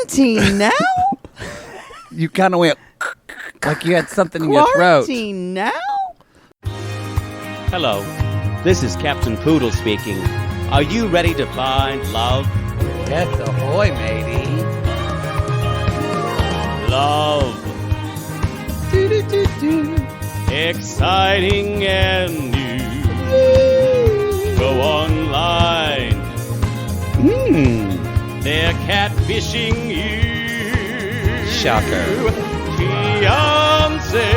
Quarantine now? You kind of went like you had something in your throat. Quarantine now? Hello, this is Captain Poodle speaking. Are you ready to find love? Yes, ahoy, matey. Love. Exciting and new. Go online. They're catfishing you. Shocker. Fiancé.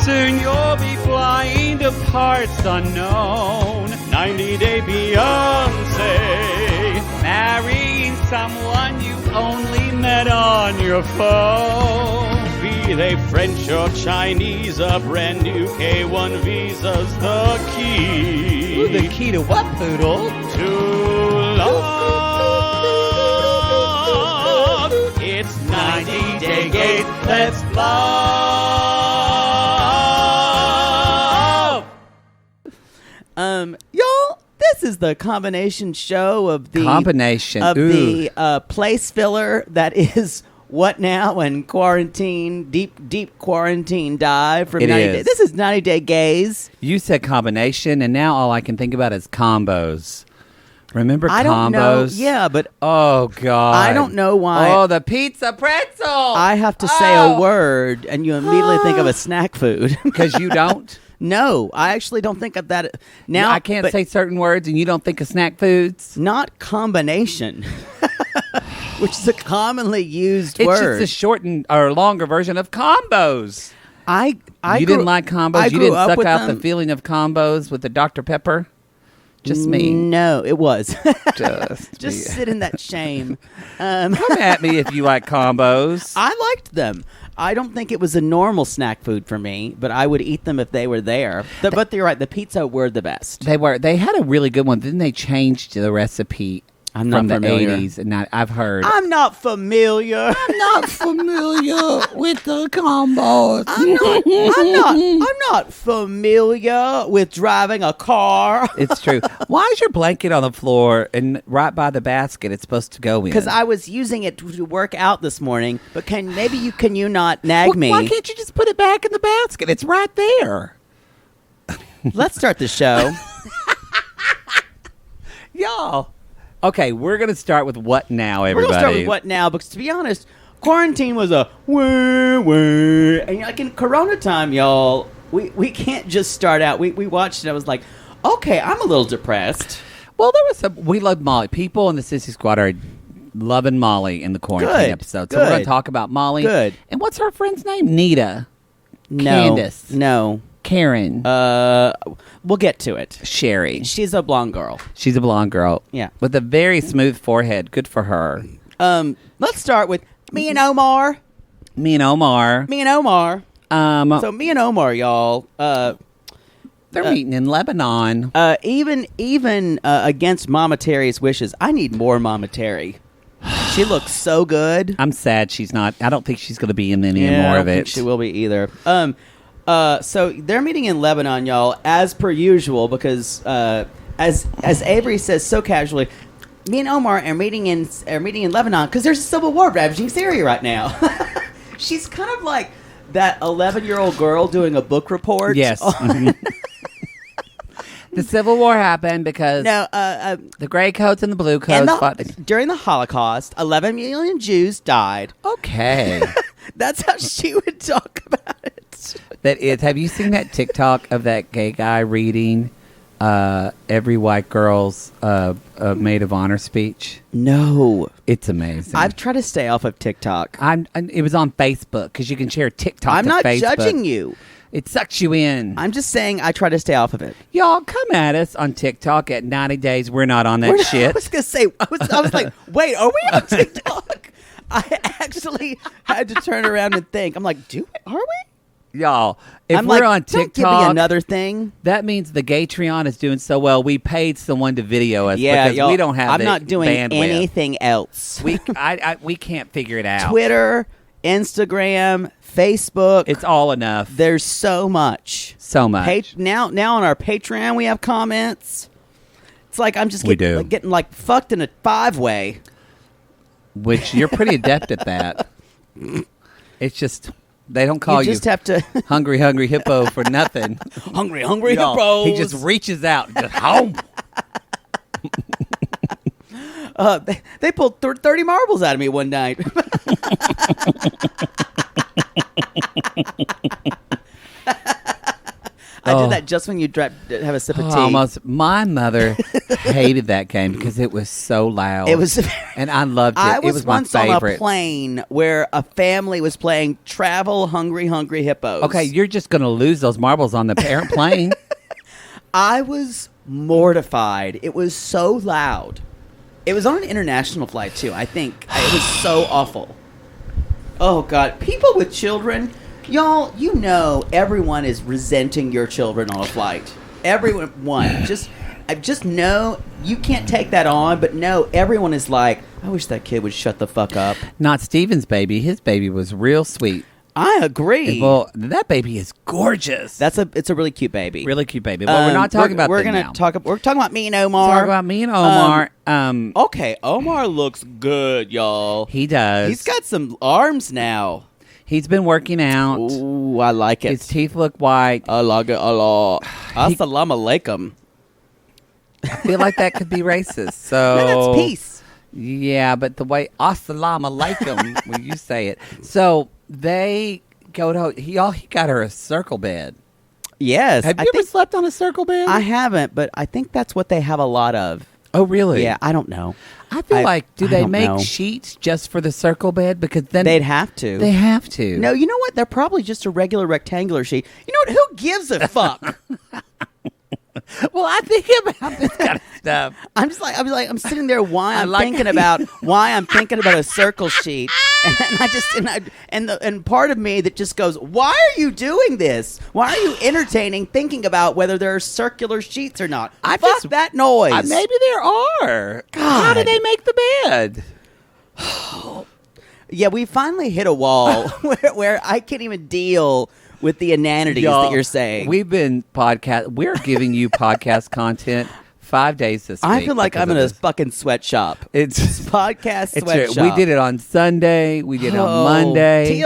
Soon you'll be flying to parts unknown. 90-day Beyonce. Marrying someone you only met on your phone. Be they French or Chinese, a brand new K1 visa's the key. Ooh, the key to what, Poodle? To love. It's 90-day gate. Let's love. Y'all, this is the combination show of the place filler that is What Now and quarantine, deep quarantine dive from 90 days. This is 90 Day Gaze. You said combination, and now all I can think about is combos. Remember I combos? don't know. Yeah, but oh God, I don't know why. Oh, the pizza pretzel. I have to say a word, and you immediately think of a snack food. Because you don't. No, I actually don't think of that. Now I can't say certain words, and you don't think of snack foods. Not combination, which is a commonly used word. It's just a shortened or longer version of combos. You didn't like combos. You didn't suck out the feeling of combos with the Dr. Pepper. Just me. No, it was. Just me. Sit in that shame. Come at me if you like combos. I liked them. I don't think it was a normal snack food for me, but I would eat them if they were there. But you're right. The pizza were the best. They were. They had a really good one. Then they changed the recipe. I'm not familiar. The 80s, and I've heard. I'm not familiar. I'm not familiar with the combos. I'm not familiar with driving a car. It's true. Why is your blanket on the floor and right by the basket it's supposed to go in? Because I was using it to work out this morning. But can you not nag me? Why can't you just put it back in the basket? It's right there. Let's start the show. Y'all. Okay, we're going to start with What Now, everybody. We're going to start with What Now, because to be honest, quarantine was a wah. And like in Corona time, y'all, we can't just start out. We watched it. I was like, okay, I'm a little depressed. Well, there was we love Molly. People in the Sissy Squad are loving Molly in the quarantine episode. So we're going to talk about Molly. Good. And what's her friend's name? Nita. No. Candace. No. Karen. We'll get to it. Sherry. She's a blonde girl. She's a blonde girl. Yeah. With a very smooth forehead. Good for her. Let's start with me and Omar. So me and Omar, y'all. They're meeting in Lebanon. Even against Mama Terry's wishes, I need more Mama Terry. She looks so good. I'm sad she's not. I don't think she's going to be in any more of it. I don't think she will be either. So they're meeting in Lebanon, y'all, as per usual, because as Avery says so casually, me and Omar are meeting in Lebanon because there's a civil war ravaging Syria right now. She's kind of like that 11-year-old girl doing a book report. Yes. The Civil War happened because the gray coats and the blue coats fought. During the Holocaust, 11 million Jews died. Okay. That's how she would talk about it. That is. Have you seen that TikTok of that gay guy reading every white girl's maid of honor speech? No. It's amazing. I've tried to stay off of TikTok. It was on Facebook because you can share TikTok I'm to not Facebook. judging you. It sucks you in. I'm just saying I try to stay off of it. Y'all, come at us on TikTok at 90 Days. We're not on that shit. I was going to say, I was like, wait, are we on TikTok? I actually had to turn around and think. I'm like, are we? Y'all, if I'm we're like, on TikTok, don't give me another thing. That means the Gatreon is doing so well. We paid someone to video us because we don't have I'm not doing bandwidth. anything else. We can't figure it out. Twitter, Instagram, Facebook. It's all enough. There's so much. So much. Now on our Patreon, we have comments. It's like I'm just getting like fucked in a 5-way. which you're pretty adept at that. It's just they don't call You just have to hungry hippo for nothing. hungry Y'all, hippos. he just reaches out and just home. They pulled 30 marbles out of me one night. I did that just when you have a sip of tea. Almost. My mother hated that game because it was so loud. It was, and I loved it. I It was was my once on favorite. a plane where a family was playing Travel Hungry Hippos. Okay, you're just going to lose those marbles on the parent plane. I was mortified. It was so loud. It was on an international flight too. I think it was so awful. Oh God, people with children. Y'all, you know everyone is resenting your children on a flight. Everyone. Just know you can't take that on, but no, everyone is like, I wish that kid would shut the fuck up. Not Steven's baby. His baby was real sweet. I agree. Well, that baby is gorgeous. It's a really cute baby. Really cute baby. Well, we're not talking about we're them gonna now. We're talking about me and Omar. Talk about me and Omar. Okay, Omar looks good, y'all. He does. He's got some arms now. He's been working out. Ooh, I like it. His teeth look white. I like it a lot. Assalamu alaikum. I feel like that could be racist. So No, that's peace. Yeah, but the way assalamu alaikum when you say it. So they go to he got her a circle bed. Yes. Have you ever slept on a circle bed? I haven't, but I think that's what they have a lot of. Oh, really? Yeah, I don't know. I feel like, do I they don't make know. sheets just for the circle bed? Because then They'd have to. They have to. No, you know what? They're probably just a regular rectangular sheet. You know what? Who gives a fuck? Well, I think about this kind of stuff. I'm sitting there thinking about a circle sheet, and part of me that just goes, why are you doing this? Why are you entertaining thinking about whether there are circular sheets or not? Fuck that noise. Maybe there are. God. How do they make the bed? Yeah, we finally hit a wall where I can't even deal with the inanities that you're saying. We're giving you podcast content 5 days this week. I feel like I'm in a fucking sweatshop. It's Podcast sweatshop. We did it on Sunday. We did it on Monday.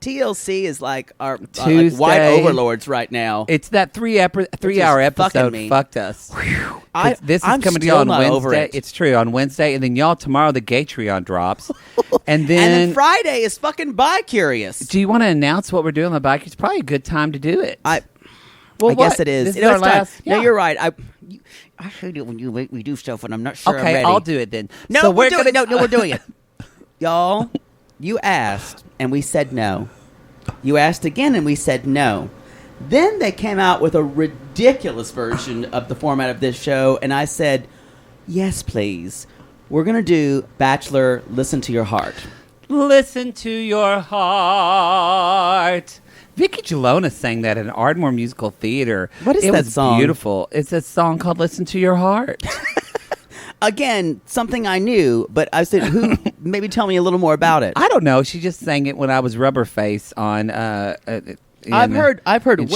TLC is like our Tuesday. like white overlords right now. It's that 3 hour episode fucked us. This is I'm coming to you on still not Wednesday. over it. It's true, on Wednesday. And then y'all, tomorrow the Gatreon drops. And and then Friday is fucking bi-curious. do you want to announce what we're doing on the bike? It's probably a good time to do it. I what? guess it is. This is our it's time. last. No, Yeah. you're right. I hate it when you make me do stuff and I'm not sure I'm Okay, ready. I'll do it then. No, So we're doing it. No, we're doing it. Y'all, you asked and we said no. You asked again and we said no. Then they came out with a ridiculous version of the format of this show, and I said, yes, please. We're going to do Bachelor Listen to Your Heart. Listen to your heart. Vicky Gelona sang that in Ardmore Musical Theater. What is it that was song? Beautiful. It's a song called "Listen to Your Heart." Again, something I knew, but I said, who? Maybe tell me a little more about it. I don't know. She just sang it when I was Rubberface on. I've heard. in Welcome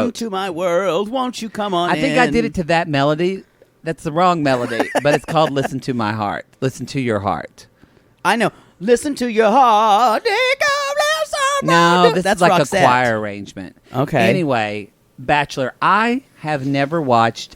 Showboat. to my world. Won't you come on? I think I did it to that melody. That's the wrong melody, but it's called "Listen to My Heart." Listen to your heart. I know. Listen to your heart. No, this That's is like Roxette. a choir arrangement. Okay. Anyway, Bachelor. I have never watched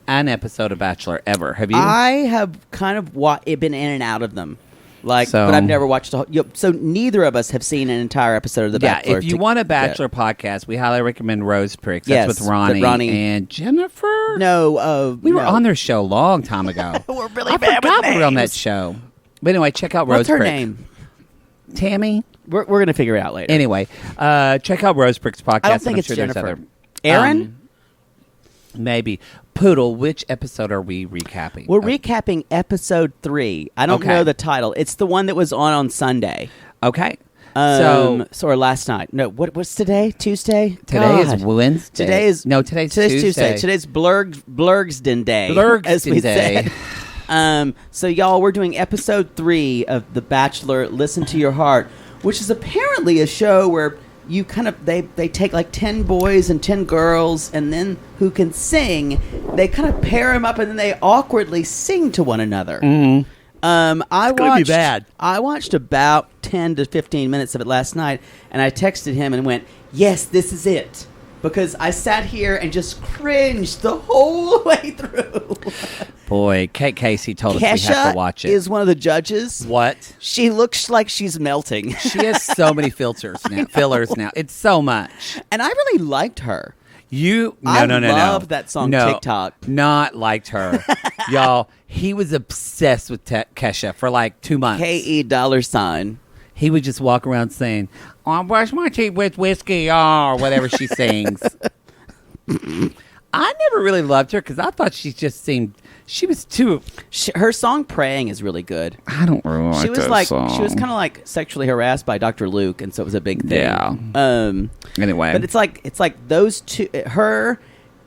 an episode of Bachelor ever. Have you? I have kind of been in and out of them. But So- I've never watched a whole. So neither of us have seen an entire episode of The Bachelor. If you want a Bachelor podcast, we highly recommend Rose Pricks. That's Yes, with Ronnie, with Ronnie. and Jennifer. No, we were on their show a long time ago. We're really I bad with forgot we were on that names. show. But anyway, check out Rose What's her Prick. name? Tammy. We're gonna figure it out later. Anyway, check out Rose Prick's podcast. I don't and think I'm it's sure there's Jennifer. other- Aaron? Maybe. Poodle, which episode are we recapping? We're recapping episode 3. I don't Okay. know the title. It's the one that was on Sunday. Okay. Or last night. No, what's today? Tuesday? Today God. is Wednesday. Today's Tuesday. Tuesday. Today's Blurgsden Day. Blurgsden as we Day. said. So y'all, we're doing episode 3 of The Bachelor. Listen to Your Heart, which is apparently a show where you kind of they take like 10 boys and 10 girls, and then who can sing, they kind of pair them up, and then they awkwardly sing to one another. Mm-hmm. I gonna watched. be bad. I watched about 10 to 15 minutes of it last night, and I texted him and went, "Yes, this is it," because I sat here and just cringed the whole way through. Boy, Kate Casey told us we have Kesha to watch it. is one of the judges. What? She looks like she's melting, She has so many fillers now. It's so much. and I really liked her. No. I love that song, TikTok. Not liked her. Y'all, he was obsessed with Kesha for like 2 months. $. He would just walk around saying, "Oh, I brush my teeth with whiskey," or whatever she sings. I never really loved her because I thought she was too. Her song "Praying" is really good. I don't really like She was that like song. she was kind of like sexually harassed by Dr. Luke, and so it was a big thing. Yeah. Anyway, but it's like those two. Her,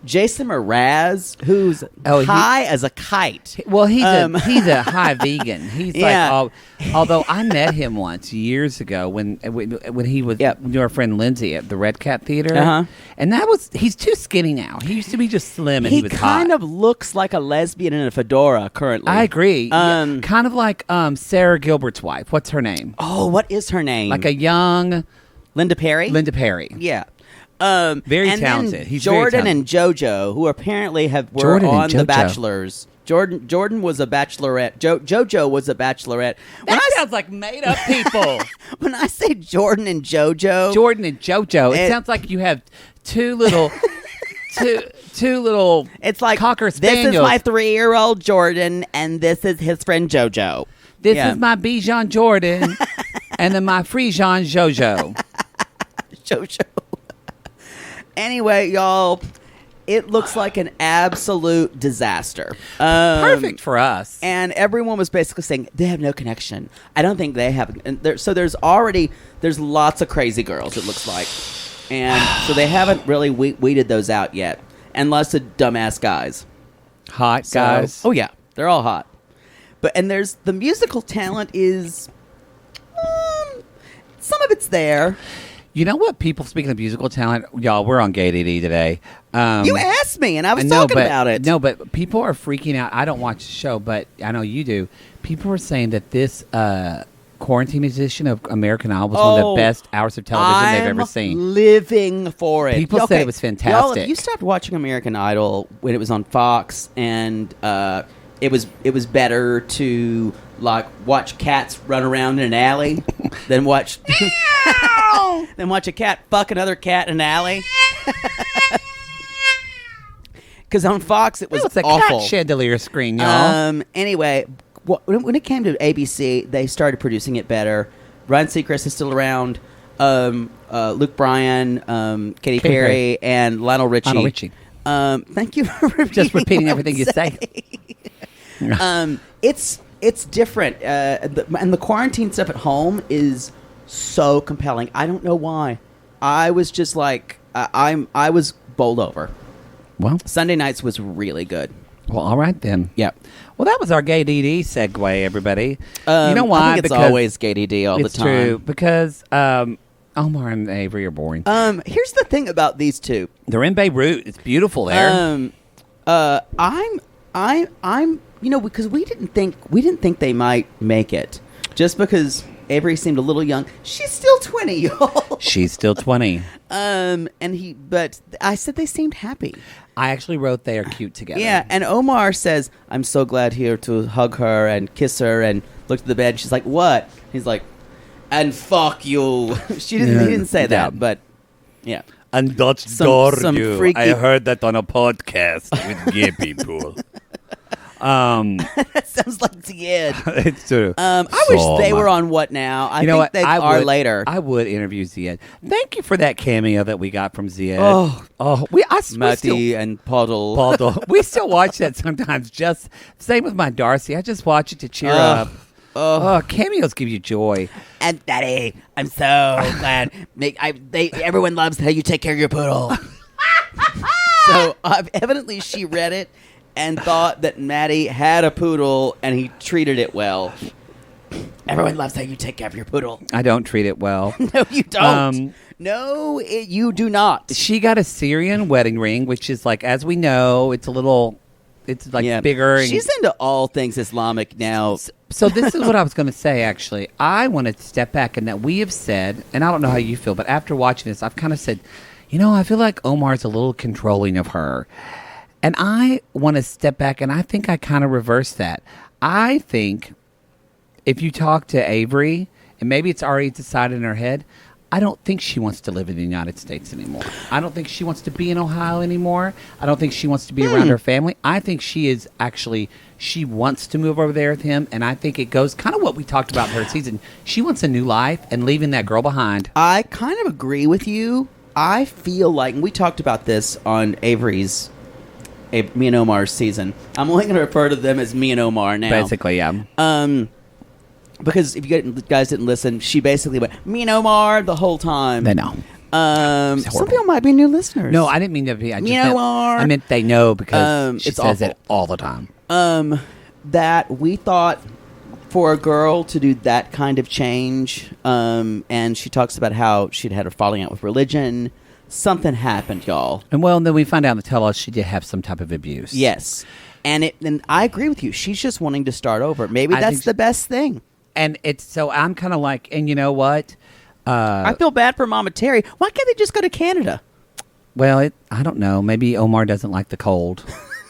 Jason Mraz, who's Oh, high as a kite. well, he's a high vegan. He's Yeah. like, although I met him once years ago when he was our friend Lindsay at the Red Cat Theater, and he's too skinny now. He used to be just slim, and he was kind hot. of looks like a lesbian in a fedora currently. I agree. Kind of like Sarah Gilbert's wife. What's her name? Oh, what is her name? Like a young Linda Perry. Yeah. Very talented. Then He's very Jordan talented. and JoJo, who apparently were Jordan and on The JoJo. Bachelors. Jordan was a bachelorette. JoJo was a bachelorette. That sounds like made up people. When I say Jordan and JoJo, It sounds like you have two little it's like Cocker this Spaniels. is my 3-year-old Jordan, and this is his friend JoJo. This is my Bijan Jordan, and then my Frijan JoJo. JoJo. Anyway, y'all, it looks like an absolute disaster. Perfect for us. And everyone was basically saying they have no connection. I don't think they have. And there's lots of crazy girls, it looks like. And so they haven't really weeded those out yet. And lots of dumbass guys. Hot guys. Oh, yeah. They're all hot. And there's the musical talent is... some of it's there. You know what, people, speaking of musical talent, y'all, we're on Gay DD today. You asked me, and I was talking about it. No, but people are freaking out. I don't watch the show, but I know you do. People are saying that this quarantine edition of American Idol was one of the best hours of television they've ever seen. Living for it. People said it was fantastic. Y'all, if you stopped watching American Idol when it was on Fox, and it was better to like watch cats run around in an alley than watch a cat fuck another cat in an alley. Because on Fox it was a awful. cat chandelier screen, y'all. Anyway, when it came to ABC, they started producing it better. Ryan Seacrest is still around. Luke Bryan, Katy Perry, and Lionel Richie. Thank you for just repeating everything you say. It's different, and the quarantine stuff at home is so compelling. I don't know why. I was just like, I was bowled over. Well, Sunday nights was really good. Well, all right then. Yeah. Well, that was our Gay DD segue, everybody. You know why? I think it's always Gay DD all the time. It's true, because Omar and Avery are boring. Here's the thing about these two. They're in Beirut. It's beautiful there. I'm because we didn't think they might make it, just because Avery seemed a little young. She's still 20, y'all. She's still 20. But I said they seemed happy. I actually wrote they are cute together. Yeah, and Omar says, "I'm so glad here to hug her and kiss her," and looked at the bed. She's like, "What?" He's like, "And fuck you." He didn't say that, but yeah. And that's some freaky... I heard that on a podcast with gay people. That sounds like Zied. It's true. I wish they were on What Now. I think they are later. I would interview Zied. Thank you for that cameo that we got from Zied. Matty and Poddle. We still watch that sometimes. Just same with my Darcy. I just watch it to cheer up. Cameos give you joy. And Daddy, I'm so glad. Everyone loves how you take care of your poodle. So evidently she read it and thought that Maddie had a poodle and he treated it well. Everyone loves how you take care of your poodle. I don't treat it well. No, you don't. No, you do not. She got a Syrian wedding ring, which is like, as we know, it's It's like bigger. And, she's into all things Islamic now. So this is what I was going to say, actually. I want to step back and that we have said, and I don't know how you feel, but after watching this, I've kind of said, I feel like Omar's a little controlling of her. And I want to step back, and I think I kind of reverse that. I think if you talk to Avery, and maybe it's already decided in her head, I don't think she wants to live in the United States anymore. I don't think she wants to be in Ohio anymore. I don't think she wants to be around her family. I think she wants to move over there with him, and I think it goes kind of what we talked about in her season. She wants a new life and leaving that girl behind. I kind of agree with you. I feel like, and we talked about this on Avery's, me and Omar's season. I'm only going to refer to them as me and Omar now. Basically, yeah. Because if you guys didn't listen, she basically went, me and Omar the whole time. They know. Some people might be new listeners. No, I didn't mean to be. I meant they know because she says it all the time. That we thought for a girl to do that kind of change, and she talks about how she'd had a falling out with religion. Something happened, y'all. And then we find out in the tell-us she did have some type of abuse. Yes. And I agree with you. She's just wanting to start over. Maybe that's the best thing. And so I'm kind of like, and you know what? I feel bad for Mama Terry. Why can't they just go to Canada? Well, I don't know. Maybe Omar doesn't like the cold.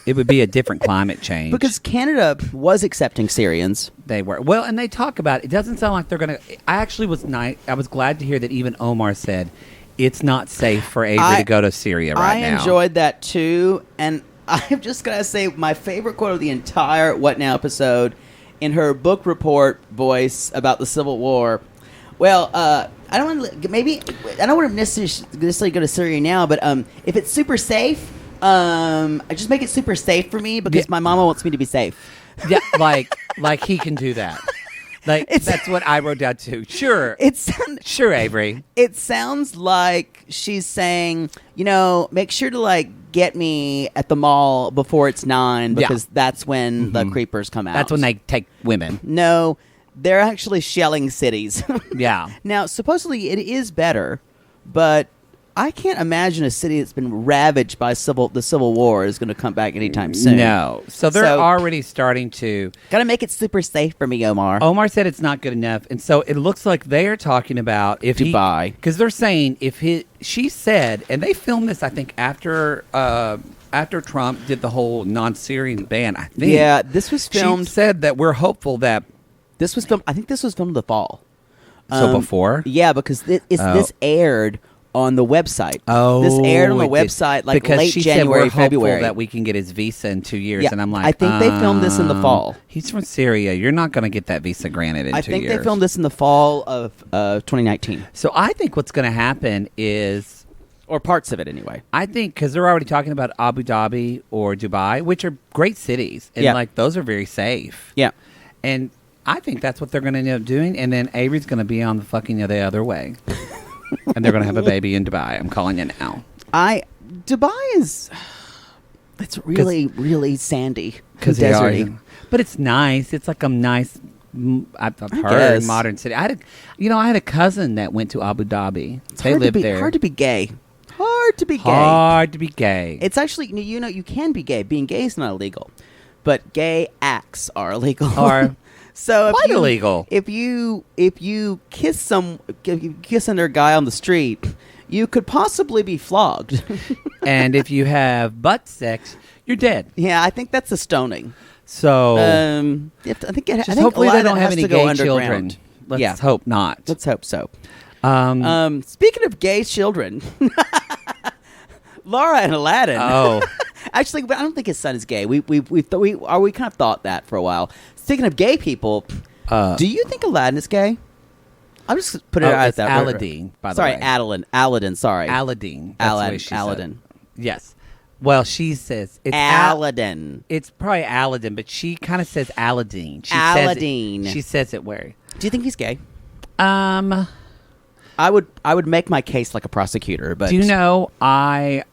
It would be a different climate change. Because Canada was accepting Syrians. They were. Well, and they talk about it. It doesn't sound like they're going to. I actually was I was glad to hear that even Omar said it's not safe for Avery to go to Syria now. I enjoyed that too. And I'm just going to say my favorite quote of the entire What Now episode in her book report voice about the Civil War. Well, I don't want to necessarily go to Syria now, but if it's super safe, I just make it super safe for me because my mama wants me to be safe. Yeah, like he can do that. That's what I wrote down too. Sure, sure, Avery. It sounds like she's saying, make sure to get me at the mall before it's 9 because that's when the creepers come out. That's when they take women. No. They're actually shelling cities. Yeah. Now, supposedly it is better, but I can't imagine a city that's been ravaged by the Civil War is going to come back anytime soon. No. So they're already starting to... Got to make it super safe for me, Omar. Omar said it's not good enough. And so it looks like they are talking about if Dubai. Because they're saying she said, and they filmed this, I think, after Trump did the whole non-Syrian ban, I think. Yeah, this was filmed... She said that we're hopeful that... This was filmed... I think this was filmed in the fall. So before? Yeah, because this aired on the website. Oh, this aired on the website because late she January, said we're February. hopeful that we can get his visa in 2 years, Yeah, and I'm like, I think they filmed this in the fall. He's from Syria. You're not going to get that visa granted in 2 years. I think they filmed this in the fall of 2019. So I think what's going to happen is, or parts of it anyway. I think because they're already talking about Abu Dhabi or Dubai, which are great cities, and those are very safe. Yeah, and I think that's what they're going to end up doing, and then Avery's going to be on the fucking the other way. And they're going to have a baby in Dubai. I'm calling it now. Dubai is... It's really, really sandy. Because deserty. But it's nice. It's like a nice... I've heard modern city. I had a cousin that went to Abu Dhabi. They lived there. Hard to be gay. Hard to be gay. Hard to be gay. It's actually... you can be gay. Being gay is not illegal. But gay acts are illegal. So quite illegal. If you kiss under a guy on the street, you could possibly be flogged. And if you have butt sex, you're dead. Yeah, I think that's a stoning. So I think hopefully they don't have any gay children. Let's hope not. Let's hope so. Speaking of gay children, Laura and Aladin. Oh. Actually, but I don't think his son is gay. We kind of thought that for a while. Speaking of gay people, do you think Aladin is gay? I'm just putting it out there. Aladin, by the way. Aladin. Sorry, Aladin. Aladin. Yes. Well, she says it's Aladin. It's probably Aladin, but she kind of says Aladin. She says it where? Do you think he's gay? I would make my case like a prosecutor, but do you know I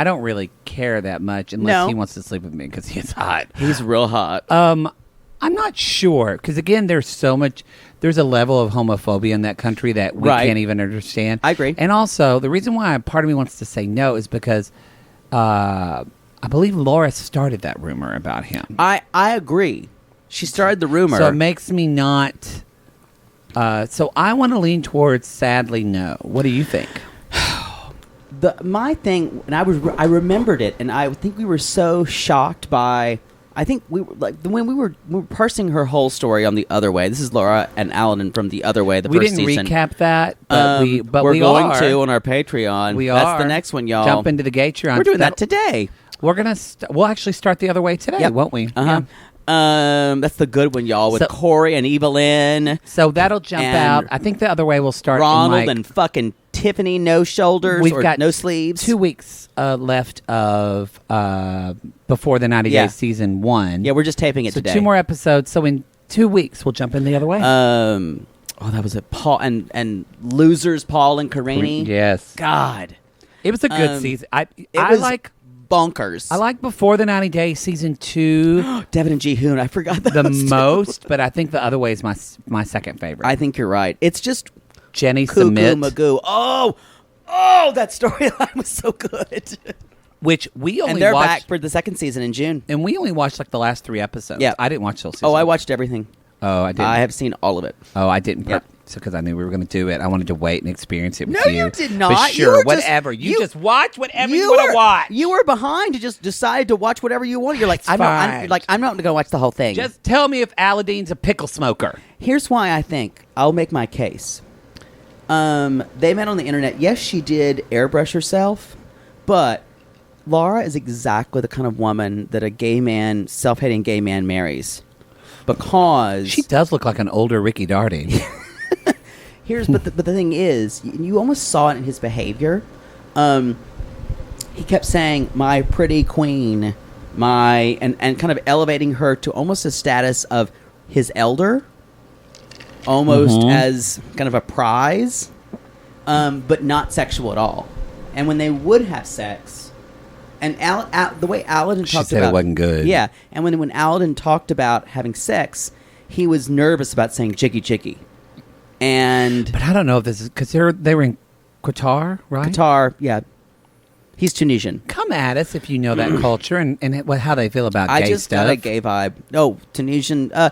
don't really care that much unless he wants to sleep with me because he's hot. He's real hot. I'm not sure because again, there's a level of homophobia in that country that we can't even understand. I agree. And also, the reason why part of me wants to say no is because I I believe Laura started that rumor about him. I agree. She started the rumor. So it makes me not. So I want to lean towards sadly no. What do you think? My thing, and I remembered it, and I think we were so shocked by. I think we were like when we were parsing her whole story on The Other Way. This is Laura and Aladin from The Other Way. We first didn't season. recap that, but we're going are. to on our Patreon. We That's are. the next one, y'all. Jump into the Gatreon. We're doing that today. We're gonna. We'll actually start The Other Way today, Yep. won't we? Uh-huh. That's the good one, y'all, with So- Corey and Evelyn, So that'll jump And out. I think The Other Way will start. Ronald in like, and fucking Tiffany, no shoulders we've or got no sleeves. 2 weeks left of Before the 90 Yeah. Days season 1. Yeah, we're just taping it So today. 2 more episodes. So in 2 weeks, we'll jump in The Other Way. That was it. Paul and losers, Paul and Karini. Yes. God, It was a good season. I was like bonkers. I like Before the 90 Days season 2 Devin and Ji Hoon. I forgot that the was most, but I think The Other Way is my second favorite. I think you're right. It's just Jenny cuckoo Submit, magoo. Oh, that storyline was so good. which we only And they're watched, back for the second season in June. and we only watched like the last 3 episodes. Yeah. I didn't watch those. Oh, I watched everything. Oh, I didn't. I have seen all of it. Oh, I didn't. Yep. So because I knew we were going to do it, I wanted to wait and experience it with No, you. you did not. But You sure, were just- whatever. You you- just watch whatever you want to watch. You were behind to just decide to watch whatever you want. You're like, I'm fine. not going to watch the whole thing. Just tell me if Aladin's a pickle smoker. Here's why I think I'll make my case. They met on the internet. Yes, she did airbrush herself, but Laura is exactly the kind of woman that a gay man, self-hating gay man, marries. Because She does look like an older Ricky Darty. but the thing is, you almost saw it in his behavior. He kept saying, "My pretty queen," and kind of elevating her to almost a status of his elder, almost as kind of a prize, but not sexual at all. And when they would have sex, and the way Aladin She talked said it about wasn't good. yeah, and when Aladin talked about having sex, he was nervous about saying "jiggy jiggy," and But I don't know if this is because they were in Qatar, right? Qatar, yeah, he's Tunisian. Come at us if you know that culture and how they feel about I gay just stuff. got a gay vibe. No, Tunisian. I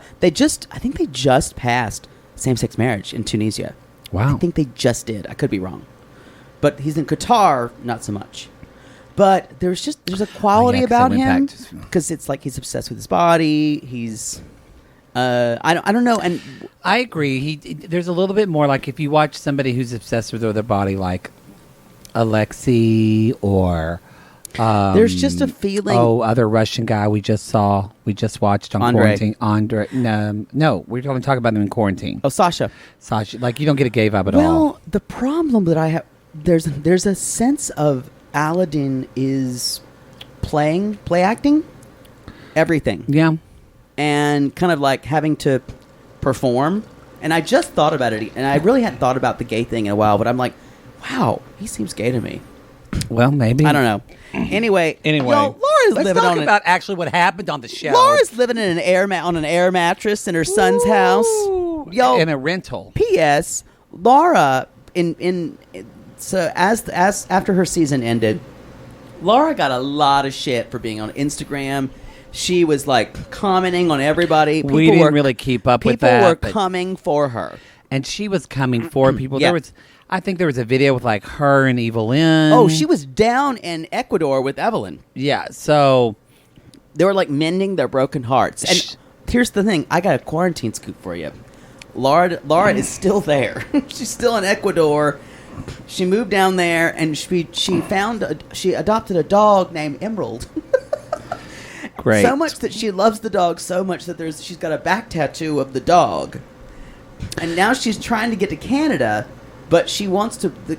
think they just passed same-sex marriage in Tunisia. Wow. I think they just did. I could be wrong, but he's in Qatar, not so much. But there's a quality 'cause I about went him back to- because it's like he's obsessed with his body. He's I don't know, and I agree. There's a little bit more like if you watch somebody who's obsessed with their body, like Alexei or there's just a feeling. other Russian guy we just watched on Andre. quarantine. Andre, no, we're going to talk about him in quarantine. Oh, Sasha. Sasha, like you don't get a gay vibe at all. Well, the problem that I have, there's a sense of Aladin is play acting, everything, Yeah, and kind of like having to perform. And I just thought about it, and I really hadn't thought about the gay thing in a while. But I'm like, wow, he seems gay to me. well, maybe I don't know. Anyway, y'all, Laura's let's living talk on about actually what happened on the show. Laura's living in on an air mattress in her son's house. Yo, in a rental. P.S. Laura so as after her season ended, Laura got a lot of shit for being on Instagram. She was like commenting on everybody. We didn't really keep up with that. People were but- coming for her. and she was coming for people. Yeah. I think there was a video with like her and Evelyn. Oh, she was down in Ecuador with Evelyn. Yeah. So They were like mending their broken hearts. And here's the thing: I got a quarantine scoop for you. Laura is still there. She's still in Ecuador. She moved down there, and she adopted a dog named Emerald. great. So much that she loves the dog so much that she's got a back tattoo of the dog. And now she's trying to get to Canada, but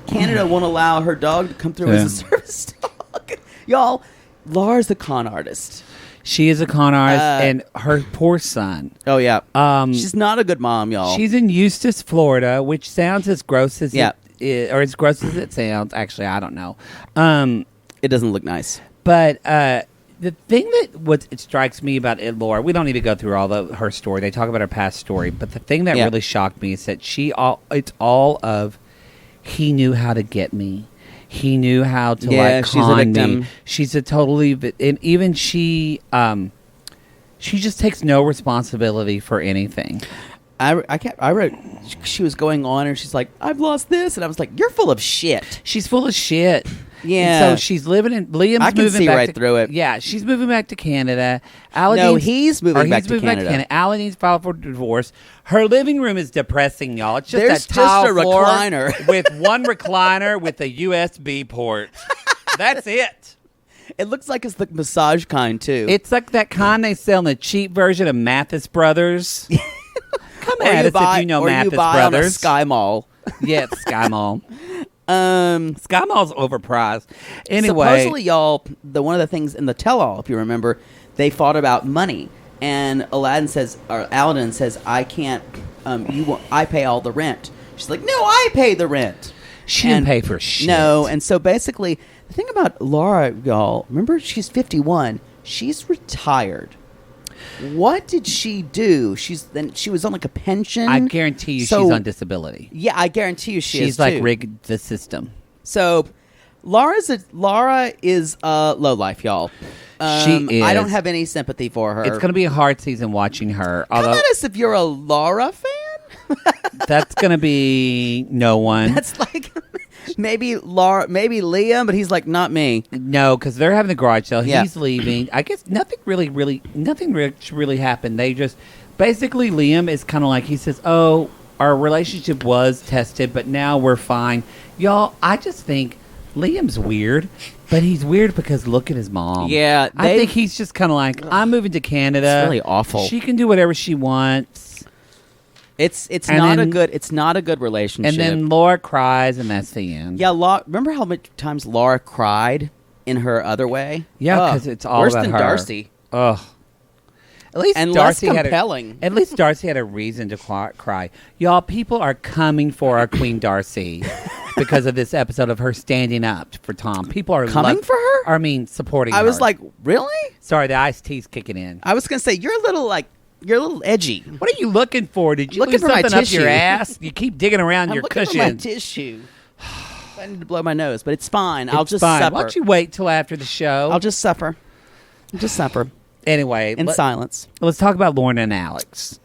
Canada won't allow her dog to come through as a service dog. Y'all, Laura's a con artist. She is a con artist, and her poor son. Oh yeah. She's not a good mom, y'all. She's in Eustis, Florida, which sounds as gross as Yeah. or as gross as it sounds. Actually, I don't know. It doesn't look nice. But the thing that it strikes me about Laura, we don't need to go through all her story. They talk about her past story, but the thing that really shocked me is that it's all of he knew how to get me. He knew how to like she's a con victim. me. She's a totally, and even she just takes no responsibility for anything. I wrote, she was going on and she's like, I've lost this. And I was like, you're full of shit. She's full of shit. Yeah. And so she's living in, Liam's I can moving see back right through it. Yeah, she's moving back to Canada. No, he's moving back to Canada. Aladin's filed for divorce. Her living room is depressing, y'all. It's just There's a tile just a floor recliner. with one recliner with a USB port. That's it. It looks like it's the massage kind, too. It's like that kind they sell in the cheap version of Mathis Brothers. Come at us if you know Mathis on a Brothers. Sky Mall. Yeah, it's Sky Mall. Sky Mall's overpriced. Anyway, supposedly, y'all, one of the things in the tell-all, if you remember, they fought about money, and Aladin says, "I can't. I pay all the rent." She's like, "No, I pay the rent." She didn't pay for shit. No, and so basically, the thing about Laura, y'all, remember she's 51. She's retired. What did she do? She was on like a pension. I guarantee you she's on disability. Yeah, I guarantee you she's like too. rigged the system. So Laura is a lowlife, y'all. She is. I don't have any sympathy for her. It's going to be a hard season watching her. Although Come at us if you're a Laura fan. that's going to be no one. That's like maybe Liam, but he's like, not me. No, because they're having the garage sale. Yeah. He's leaving. I guess nothing really happened. They just basically Liam is kind of like he says, "Oh, our relationship was tested, but now we're fine." Y'all, I just think Liam's weird, but he's weird because look at his mom. Yeah, I think he's just kind of like, I'm moving to Canada. It's really awful. She can do whatever she wants. It's And not then- a good relationship. And then Laura cries, and that's the end. yeah, remember how many times Laura cried in her other way? Yeah, because it's all worse about than her. Darcy. Ugh. At least And Darcy less had compelling. at least Darcy had a reason to cry. Y'all, people are coming for our Queen Darcy because of this episode of her standing up for Tom. People are Coming for her? I mean, supporting her. I was like, really? sorry, the iced tea's kicking in. I was gonna say you're a little edgy. What are you looking for? Did you Looking lose for my something up your tissue. ass? You keep digging around I'm your looking cushion. for my tissue. I need to blow my nose, but it's fine. I'll It's just fine. suffer. Why don't you wait till after the show? I'll just suffer. Anyway, In silence. let's talk about Loren and Alex.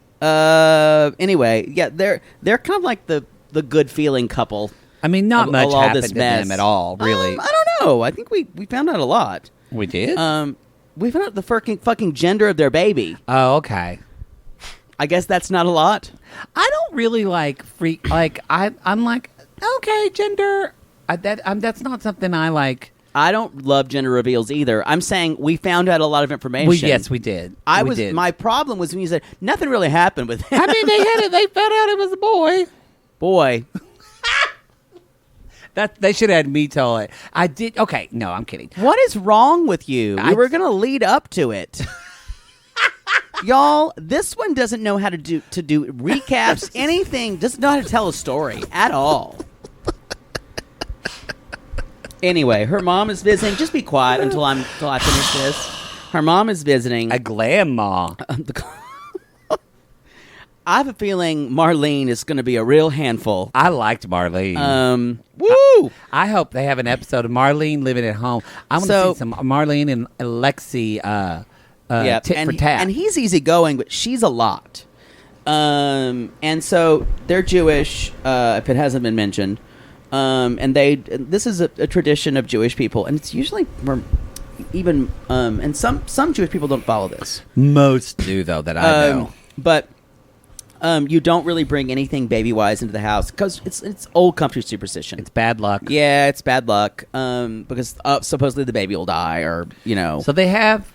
Anyway, yeah, they're kind of like the good feeling couple. I mean, not Of much all happened this to mess. them at all, really. I don't know. I think we found out a lot. We did? We found out the fucking gender of their baby. Oh, okay. I guess that's not a lot. I don't really like freak. Like I'm like, okay, gender. That's not something I like. I don't love gender reveals either. I'm saying we found out a lot of information. Yes, we did. We did. My problem was when you said nothing really happened with him. I mean, they found out it was a boy. Boy, That they should have had me tell it. I did. Okay, no, I'm kidding. what is wrong with you? We were gonna lead up to it. Y'all, this one doesn't know how to do recaps, anything. Doesn't know how to tell a story at all. Anyway, her mom is visiting. Just be quiet until I finish this. Her mom is visiting. A grandma. I have a feeling Marlene is going to be a real handful. I liked Marlene. Woo! I hope they have an episode of Marlene living at home. I want to see some Marlene and Alexei tit for tat. And he's easygoing, but she's a lot. And so they're Jewish, if it hasn't been mentioned. And this is a tradition of Jewish people, and it's usually even and some Jewish people don't follow this. Most do, though, that I know. But you don't really bring anything baby-wise into the house because it's old country superstition. It's bad luck. Yeah, it's bad luck because supposedly the baby will die, or So they have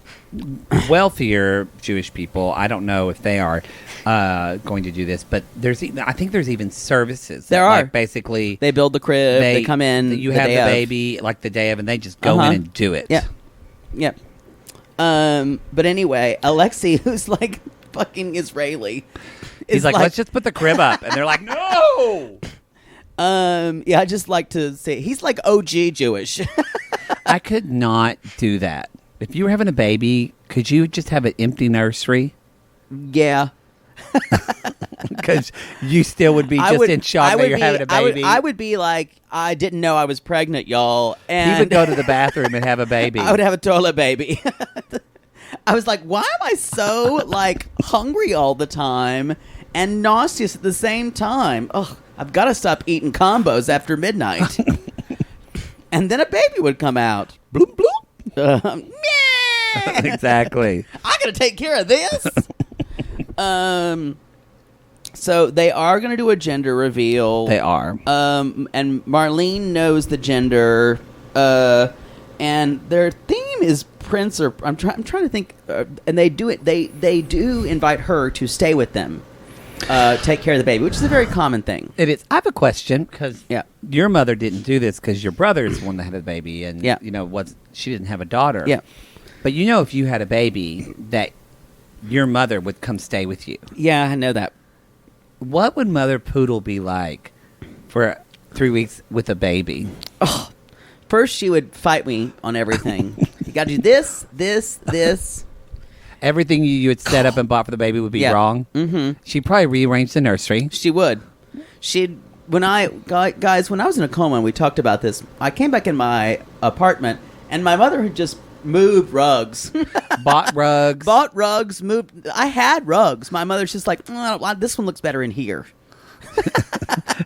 wealthier Jewish people. I don't know if they are going to do this, but I think there's even services. There that, are. like, basically they build the crib, they come in, you the have day the of. baby like the day of, and they just go in and do it. Yeah. But anyway, Alexei, who's like fucking Israeli, He's like, let's just put the crib up, and they're like, no. I just like to say he's like OG Jewish. I could not do that. If you were having a baby, could you just have an empty nursery? Yeah. Because you still would be just in shock that you're having a baby. I would be like, I didn't know I was pregnant, y'all. And he would go to the bathroom and have a baby. I would have a toilet baby. I was like, why am I so like hungry all the time and nauseous at the same time? Oh, I've got to stop eating combos after midnight. And then a baby would come out. Bloop, bloop. Yeah. Exactly. I got to take care of this. So they are going to do a gender reveal. They are. And Marlene knows the gender. And their theme is Prince or I'm trying to think. And they do it. They do invite her to stay with them, take care of the baby, which is a very common thing. It is. I have a question because Yeah. your mother didn't do this because your brother is the one that had a baby, and Yeah. she didn't have a daughter. Yeah. But if you had a baby, that your mother would come stay with you. Yeah, I know that. What would Mother Poodle be like for 3 weeks with a baby? Oh, first she would fight me on everything. You got to do this, this, this. Everything you had set up and bought for the baby would be wrong. Mm-hmm. She'd probably rearrange the nursery. She would. When I was in a coma and we talked about this, I came back in my apartment and my mother had just moved rugs. Bought rugs. Bought rugs, moved. I had rugs. My mother's just like, oh, this one looks better in here.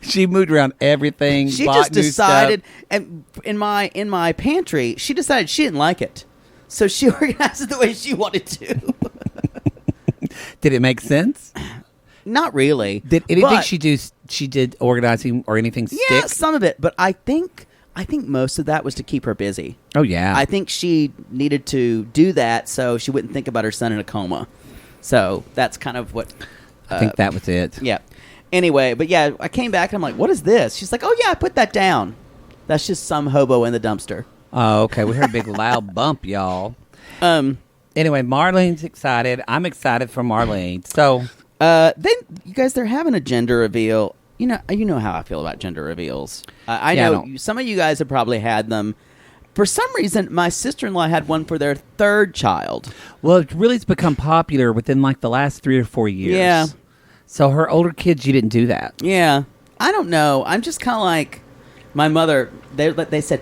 She moved around everything. She bought just new decided, stuff. and in my pantry, she decided she didn't like it. So she organized it the way she wanted to. Did it make sense? Not really. Did anything but- she did organizing or anything stick? Yeah, some of it. But I think most of that was to keep her busy. Oh, yeah. I think she needed to do that so she wouldn't think about her son in a coma. So that's kind of what... I think that was it. Yeah. Anyway, but yeah, I came back and I'm like, what is this? She's like, oh, yeah, I put that down. That's just some hobo in the dumpster. Oh, okay. We heard a big loud bump, y'all. Anyway, Marlene's excited. I'm excited for Marlene. So... you guys, they're having a gender reveal. You know how I feel about gender reveals. I know some of you guys have probably had them. For some reason, my sister-in-law had one for their third child. Well, it really has become popular within like the last 3 or 4 years. Yeah. So her older kids, you didn't do that. Yeah. I don't know. I'm just kind of like my mother. They said,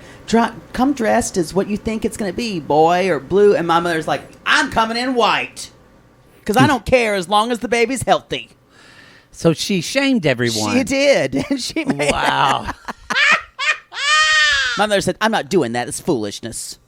come dressed as what you think it's going to be, boy or blue. And my mother's like, I'm coming in white. Because I don't care as long as the baby's healthy. So she shamed everyone. She did. She made Wow. My mother said, I'm not doing that. It's foolishness.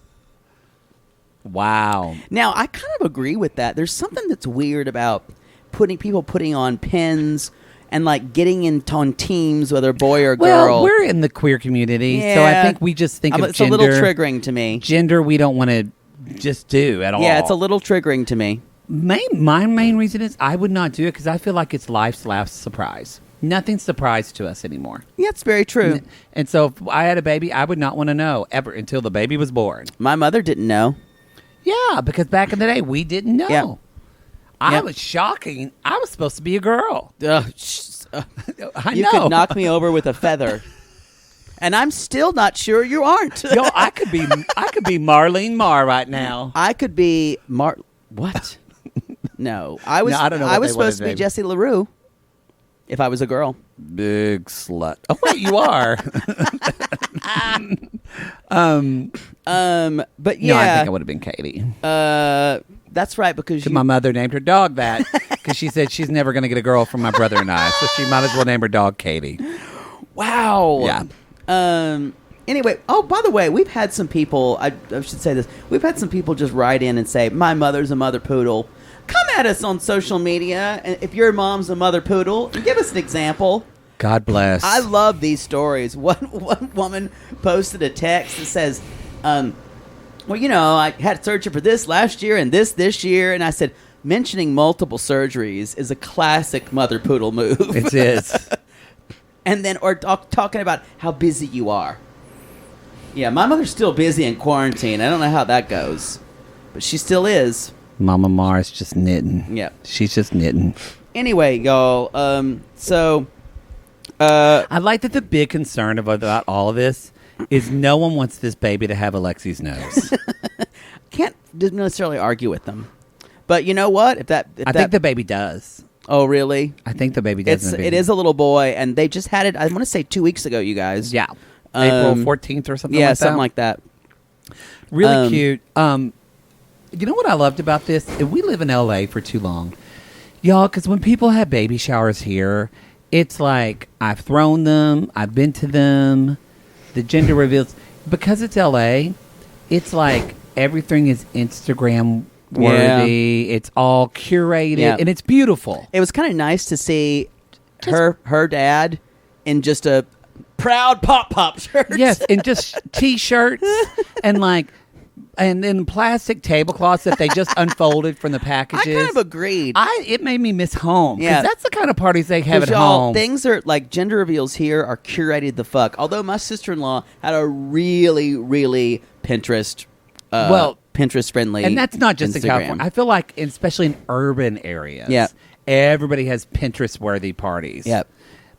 Wow. Now, I kind of agree with that. There's something that's weird about putting on pins and like getting on teams, whether boy or girl. Well, we're in the queer community, so I think we just think of it's gender. It's a little triggering to me. Gender we don't want to just do at all. Yeah, it's a little triggering to me. My main reason is I would not do it because I feel like it's life's last surprise. Nothing's surprise to us anymore. Yeah, it's very true. And so if I had a baby, I would not want to know ever until the baby was born. My mother didn't know. Yeah, because back in the day, we didn't know. Yeah. I was shocking. I was supposed to be a girl. I You could knock me over with a feather. And I'm still not sure you aren't. Yo, I could be Marlene Marr right now. I could be what? No, I was. No, I don't know. I was supposed to be Jessie LaRue if I was a girl. Big slut. Oh wait, you are. But yeah, No, I think I would have been Katie. That's right because My mother named her dog that because she said she's never going to get a girl from my brother and I, so she might as well name her dog Katie. Wow. Yeah. Anyway, by the way, we've had some people. I should say this. We've had some people just write in and say, "My mother's a mother poodle." Come at us on social media, and if your mom's a mother poodle, and give us an example. God bless. I love these stories. One woman posted a text that says, well, I had surgery for this last year and this year. And I said, mentioning multiple surgeries is a classic mother poodle move. It is. And then, or talking about how busy you are. Yeah, my mother's still busy in quarantine. I don't know how that goes. But she still is. Mama Mars just knitting. Yeah. She's just knitting. Anyway, y'all, I like that the big concern about all of this is no one wants this baby to have Alexei's nose. Can't necessarily argue with them. But you know what? I think the baby does. Oh, really? I think the baby doesn't. It is a little boy, and they just had it. I want to say 2 weeks ago, you guys. Yeah, April 14th or something. Yeah, like that. something like that. Really cute. You know what I loved about this? We live in LA for too long, y'all. Because when people have baby showers here, it's like I've thrown them, I've been to them. The gender reveals, because it's LA. It's like everything is Instagram worthy. Yeah. It's all curated, and it's beautiful. It was kind of nice to see her dad in just a proud pop shirt. Yes, and just T-shirts and then plastic tablecloths that they just unfolded from the packages. I kind of agreed. It made me miss home. Yeah, that's the kind of parties they have at home. Things are like gender reveals here are curated the fuck. Although my sister-in-law had a really, really Pinterest friendly, and that's not just Instagram. in California. I feel like, especially in urban areas, everybody has Pinterest-worthy parties. Yep.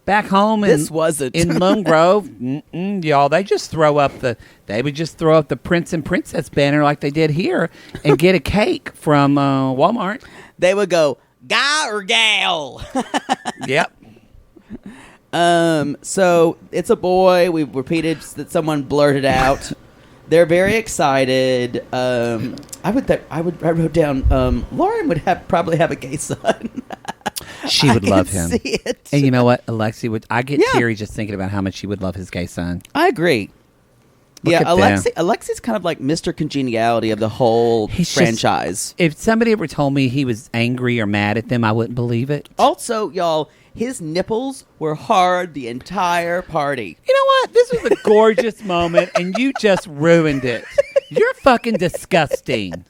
Back home this wasn't in Lone Grove, y'all. They would just throw up the Prince and Princess banner like they did here, and get a cake from Walmart. They would go guy or gal. Yep. So it's a boy. We repeated that someone blurted out. They're very excited. I wrote down. Loren would probably have a gay son. She would love him. See it. And you know what, Alexei would. I get teary just thinking about how much she would love his gay son. I agree. Look at Alexei's kind of like Mr. Congeniality of the whole franchise. If somebody ever told me he was angry or mad at them, I wouldn't believe it. Also, y'all, his nipples were hard the entire party. You know what? This was a gorgeous moment, and you just ruined it. You're fucking disgusting.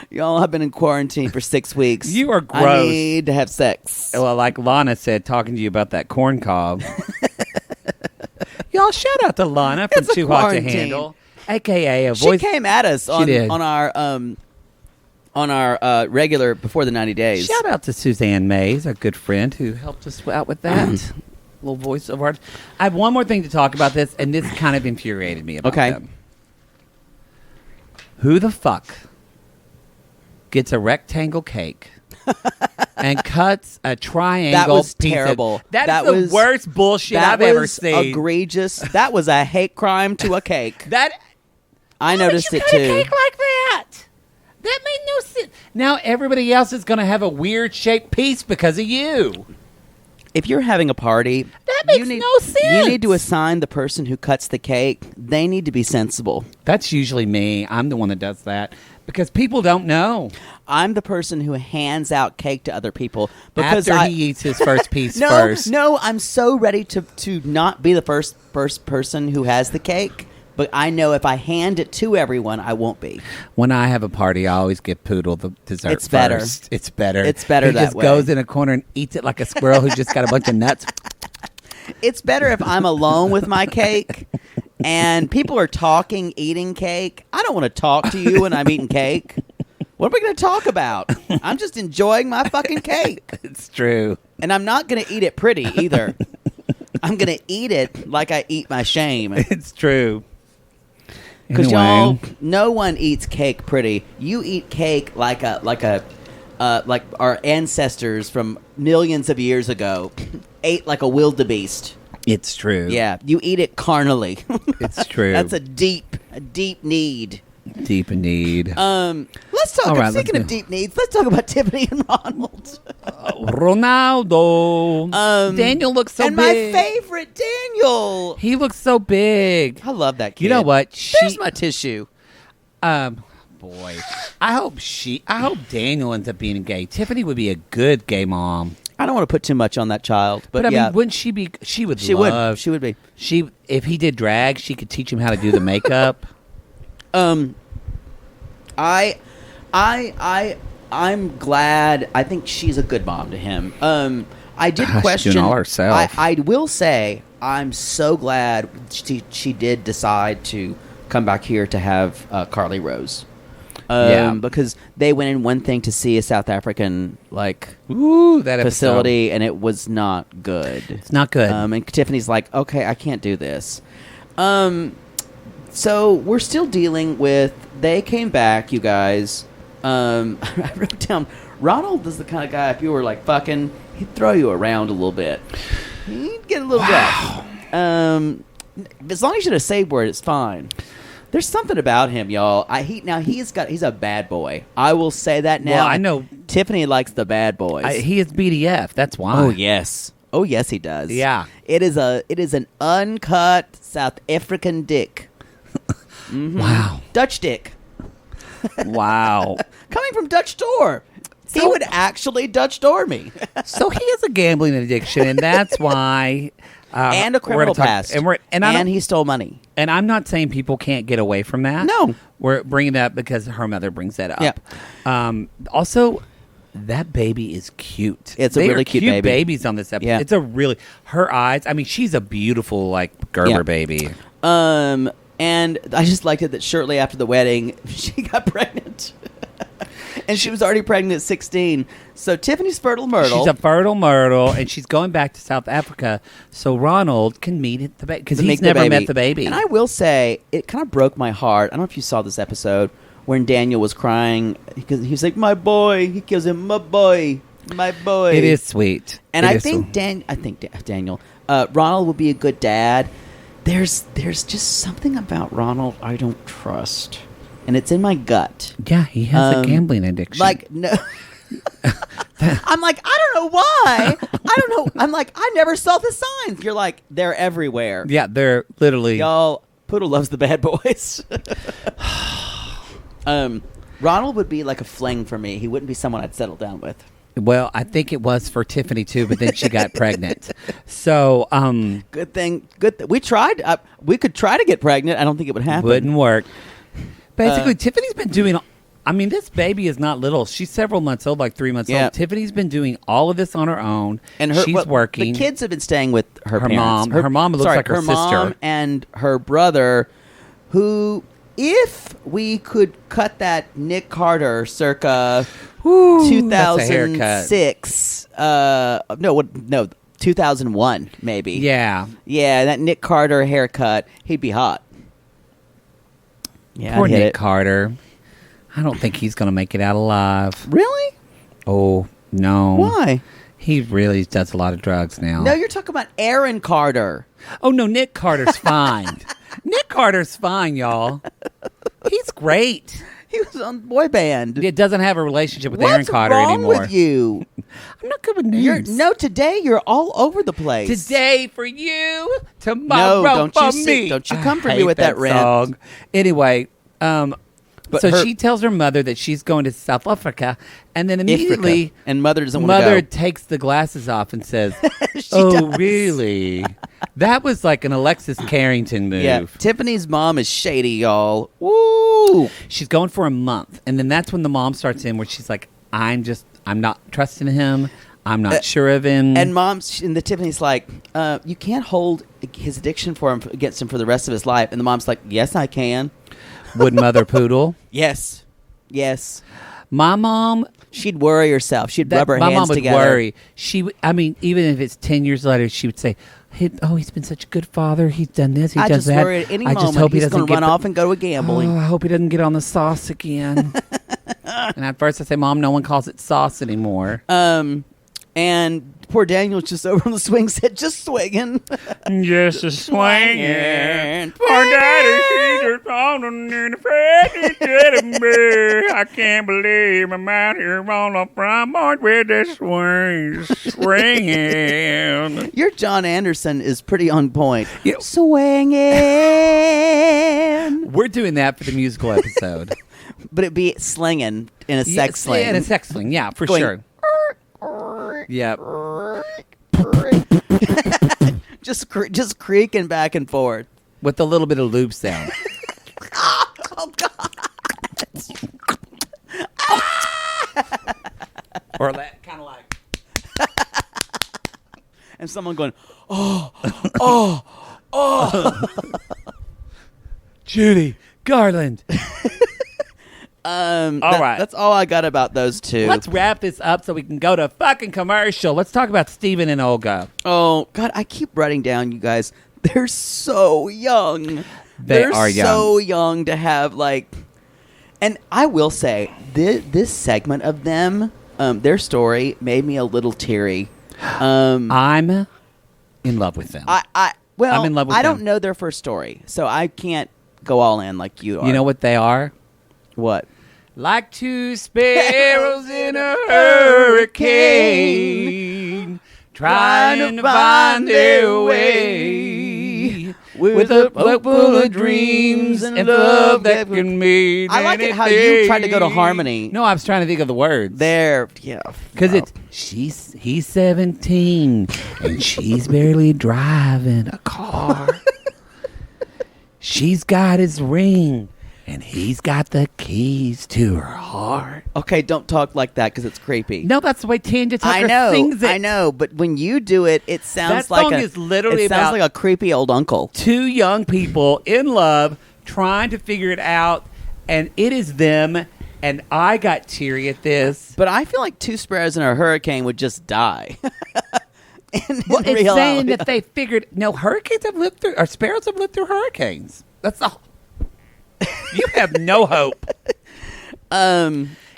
Y'all have been in quarantine for 6 weeks. You are gross. I need to have sex. Well, like Lana said, talking to you about that corn cob. Y'all, shout out to Lana from Too Hot to Handle, a.k.a. a voice. She came at us on our regular before the 90 days. Shout out to Suzanne Mays, our good friend, who helped us out with that. Little voice of art. I have one more thing to talk about this, and this kind of infuriated me about them. Who the fuck gets a rectangle cake and cuts a triangle? That was piece terrible. That is the worst bullshit I've ever seen. Egregious. That was a hate crime to a cake. I noticed it too. A cake like that? That made no sense. Now everybody else is going to have a weird shaped piece because of you. If you're having a party, that makes no sense. You need to assign the person who cuts the cake. They need to be sensible. That's usually me. I'm the one that does that because people don't know. I'm the person who hands out cake to other people because after he eats his first piece first. No, I'm so ready to not be the first person who has the cake. But I know if I hand it to everyone, I won't be. When I have a party, I always give Poodle the dessert It's better. first. It's better. It's better that way. He just goes in a corner and eats it like a squirrel who's just got a bunch of nuts. It's better if I'm alone with my cake and people are talking, eating cake. I don't want to talk to you when I'm eating cake. What are we going to talk about? I'm just enjoying my fucking cake. It's true. And I'm not going to eat it pretty either. I'm going to eat it like I eat my shame. It's true. Because y'all, no one eats cake pretty. You eat cake like our ancestors from millions of years ago ate like a wildebeest. It's true. Yeah, you eat it carnally. It's true. That's a deep need. Deep need. Let's talk. Right, speaking of deep needs, let's talk about Tiffany and Ronald. Ronaldo. Daniel looks so big. And my favorite, Daniel. He looks so big. I love that kid. You know what? There's my tissue. Boy. I hope Daniel ends up being gay. Tiffany would be a good gay mom. I don't want to put too much on that child, but I yeah. mean, wouldn't she be? She would be. If he did drag, she could teach him how to do the makeup. I'm glad. I think she's a good mom to him. I did question. She's doing all herself. I will say I'm so glad she did decide to come back here to have Carly Rose. Because they went in one thing to see a South African that facility, and it was not good. It's not good. And Tiffany's like, okay, I can't do this. So we're still dealing with. They came back, you guys. I wrote down Ronald is the kind of guy, if you were like fucking, he'd throw you around a little bit. He'd get a little rough. As long as you get a safe word, it's fine. There's something about him, y'all. He's a bad boy. I will say that now. Well, I know Tiffany likes the bad boys. he is BDF. That's why. Oh yes, he does. Yeah. It is an uncut South African dick. Mm-hmm. Wow. Dutch dick. Wow. Coming from Dutch door. He would actually Dutch door me. So he has a gambling addiction, and that's why. And a criminal past. And he stole money. And I'm not saying people can't get away from that. No. We're bringing that up because her mother brings that up. Yeah. Also, that baby is cute. It's a really cute baby. Babies on this episode. Yeah. Her eyes, I mean, she's a beautiful, like, Gerber baby. And I just liked it that shortly after the wedding, she got pregnant. And she was already pregnant at 16. So Tiffany's fertile myrtle. She's a fertile myrtle, and she's going back to South Africa so Ronald can meet the baby. Because he's never met the baby. And I will say, it kind of broke my heart. I don't know if you saw this episode when Daniel was crying. Because he was like, my boy. He kills him, my boy. My boy. It is sweet. And I think Daniel, Ronald would be a good dad. There's just something about Ronald I don't trust. And it's in my gut. Yeah, he has a gambling addiction. Like, no. I'm like, I don't know why. I don't know. I'm like, I never saw the signs. You're like, they're everywhere. Yeah, they're literally. Y'all, Poodle loves the bad boys. Ronald would be like a fling for me. He wouldn't be someone I'd settle down with. Well, I think it was for Tiffany too, but then she got pregnant. So, good thing. We tried. We could try to get pregnant. I don't think it would happen. Wouldn't work. Basically, Tiffany's been doing. I mean, this baby is not little. She's several months old, like 3 months old. Tiffany's been doing all of this on her own, and she's working. The kids have been staying with her parents. Mom. Her mom looks like her sister. Mom and her brother, who, if we could cut that Nick Carter circa 2006, no, 2001 maybe. Yeah, that Nick Carter haircut, he'd be hot. Yeah, poor Nick Carter. I don't think he's going to make it out alive. Really? Oh, no. Why? He really does a lot of drugs now. No, you're talking about Aaron Carter. Oh, no, Nick Carter's fine. Nick Carter's fine, y'all. He's great. He was on boy band. It doesn't have a relationship with Aaron Carter anymore. What's wrong with you? I'm not good with names. Today you're all over the place. Today for you, tomorrow for me. Don't you come for me with that rant. Song. Anyway, she tells her mother that she's going to South Africa, and then immediately, and mother doesn't want to go. Mother takes the glasses off and says, "Oh, really?" That was like an Alexis Carrington move. Yeah, Tiffany's mom is shady, y'all. Woo! She's going for a month, and then that's when the mom starts in, where she's like, I'm not trusting him. I'm not sure of him." And the Tiffany's like, "You can't hold his addiction against him for the rest of his life." And the mom's like, "Yes, I can." Would Mother Poodle? Yes. My mom, she'd worry herself. She'd rub her hands together. My mom would worry. Even if it's 10 years later, she would say, he's been such a good father. He's done this. He does that. I just worry at any moment he's going to run off and go to gambling. I hope he doesn't get on the sauce again. And at first I say, Mom, no one calls it sauce anymore. And poor Daniel's just over on the swing set, just swinging. Just a swinging. Poor daddy, she's just on in the face. I can't believe I'm out here on the front porch with this swinging. Your John Anderson is pretty on point. Yeah. Swinging. We're doing that for the musical episode. But it'd be slinging in a sex sling. Yeah, in a sex sling, yeah, for sure. Yep. just creaking back and forth with a little bit of lube sound. Oh God! Or that kind of like, and someone going, oh. Judy Garland. All right. That's all I got about those two. Let's wrap this up so we can go to fucking commercial. Let's talk about Steven and Olga. Oh, God, I keep writing down, you guys. They're so young. They're so young to have, like... And I will say, this segment of them their story made me a little teary. I'm in love with them. Well, I'm in love with I them. don't know their first story, so I can't go all in like you are. You know what they are? What? Like two sparrows in a hurricane, trying to find their way with a boat full of dreams and love that can mean I like it how you anything. tried to go to harmony. No, I was trying to think of the words. There, yeah. Because Well, he's 17 and she's barely driving a car. She's got his ring and he's got the keys to her heart. okay, don't talk like that because it's creepy. No, that's the way Tanya Tucker I know, sings it. I know, but when you do it, it sounds That like song a, is literally it sounds about- like a creepy old uncle. Two young people in love trying to figure it out, and it is them. And I got teary at this. But I feel like two sparrows in a hurricane would just die. Well, it's saying that they figured no hurricanes have lived through, or sparrows have lived through hurricanes. That's all. You have no hope.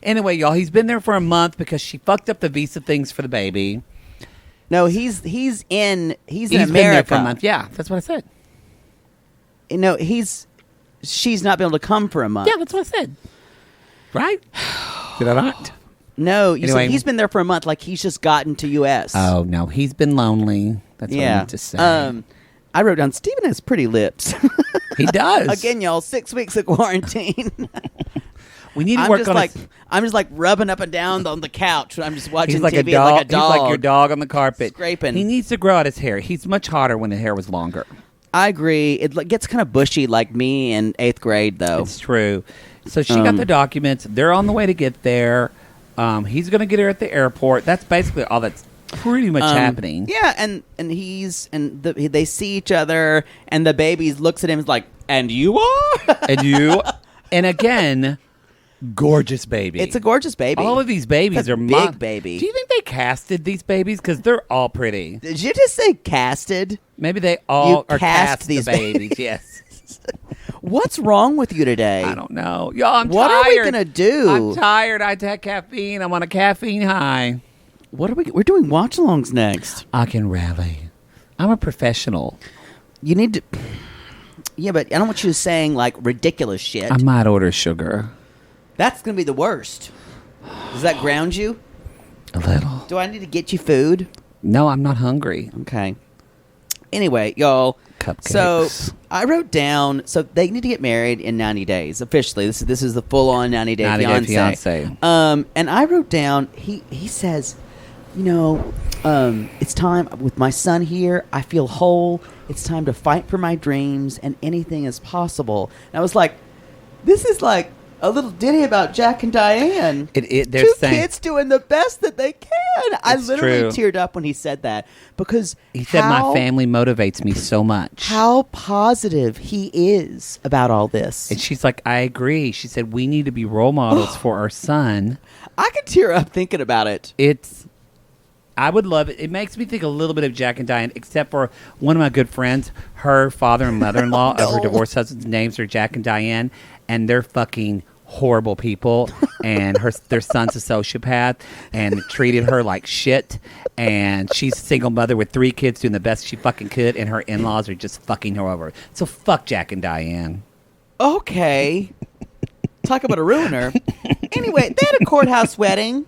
Anyway, y'all, he's been there for a month because she fucked up the visa things for the baby. No, he's in He's America. been there for a month. Yeah, that's what I said. No, she's not been able to come for a month. Yeah, that's what I said. Right? Did I not? No, you Anyway. said he's been there for a month, like he's just gotten to U.S. Oh no, he's been lonely. That's what I yeah. meant to say. I wrote down Stephen has pretty lips. He does. Again, y'all, 6 weeks of quarantine. We need to I'm work just on like his- I'm just like rubbing up and down on the couch. I'm just watching He's like TV a dog. like a dog. He's like your dog on the carpet. Scraping. He needs to grow out his hair. He's much hotter when the hair was longer. I agree. It gets kind of bushy like me in 8th grade, though. It's true. So she got the documents. They're on the way to get there. He's going to get her at the airport. That's basically all that's pretty much happening. Yeah, and they see each other, and the baby looks at him and is like, "And you are?" And you, and again, gorgeous baby. It's a gorgeous baby. All of these babies That's are big baby. Do you think they casted these babies? Because they're all pretty. Did you just say casted? Maybe they all You are cast cast these the babies. Yes. What's wrong with you today? I don't know. Y'all, I'm What tired. are we gonna do? I'm tired. I had caffeine. I'm on a caffeine high. What are we? We're doing watch-alongs next. I can rally. I'm a professional. You need to. Yeah, but I don't want you saying like ridiculous shit. I might order sugar. That's gonna be the worst. Does that ground you? A little. Do I need to get you food? No, I'm not hungry. Okay. Anyway, y'all. Cupcakes. So I wrote down. So they need to get married in 90 days officially. This is the full-on 90-day 90-day fiance. fiancé. And I wrote down. He says, you know, it's time with my son here. I feel whole. It's time to fight for my dreams, and anything is possible. And I was like, this is like a little ditty about Jack and Diane. They're Two saying, kids doing the best that they can. I It's literally true. teared up when he said that because he said, how- my family motivates me so much. How positive he is about all this. And she's like, I agree. She said, we need to be role models for our son. I could tear up thinking about it. I would love it. It makes me think a little bit of Jack and Diane, except for one of my good friends, her father and mother-in-law of her divorced husband's names are Jack and Diane, and they're fucking horrible people. And their son's a sociopath and treated her like shit. And she's a single mother with 3 kids doing the best she fucking could, and her in-laws are just fucking her over. So fuck Jack and Diane. Okay. Talk about a ruiner. Anyway, they had a courthouse wedding.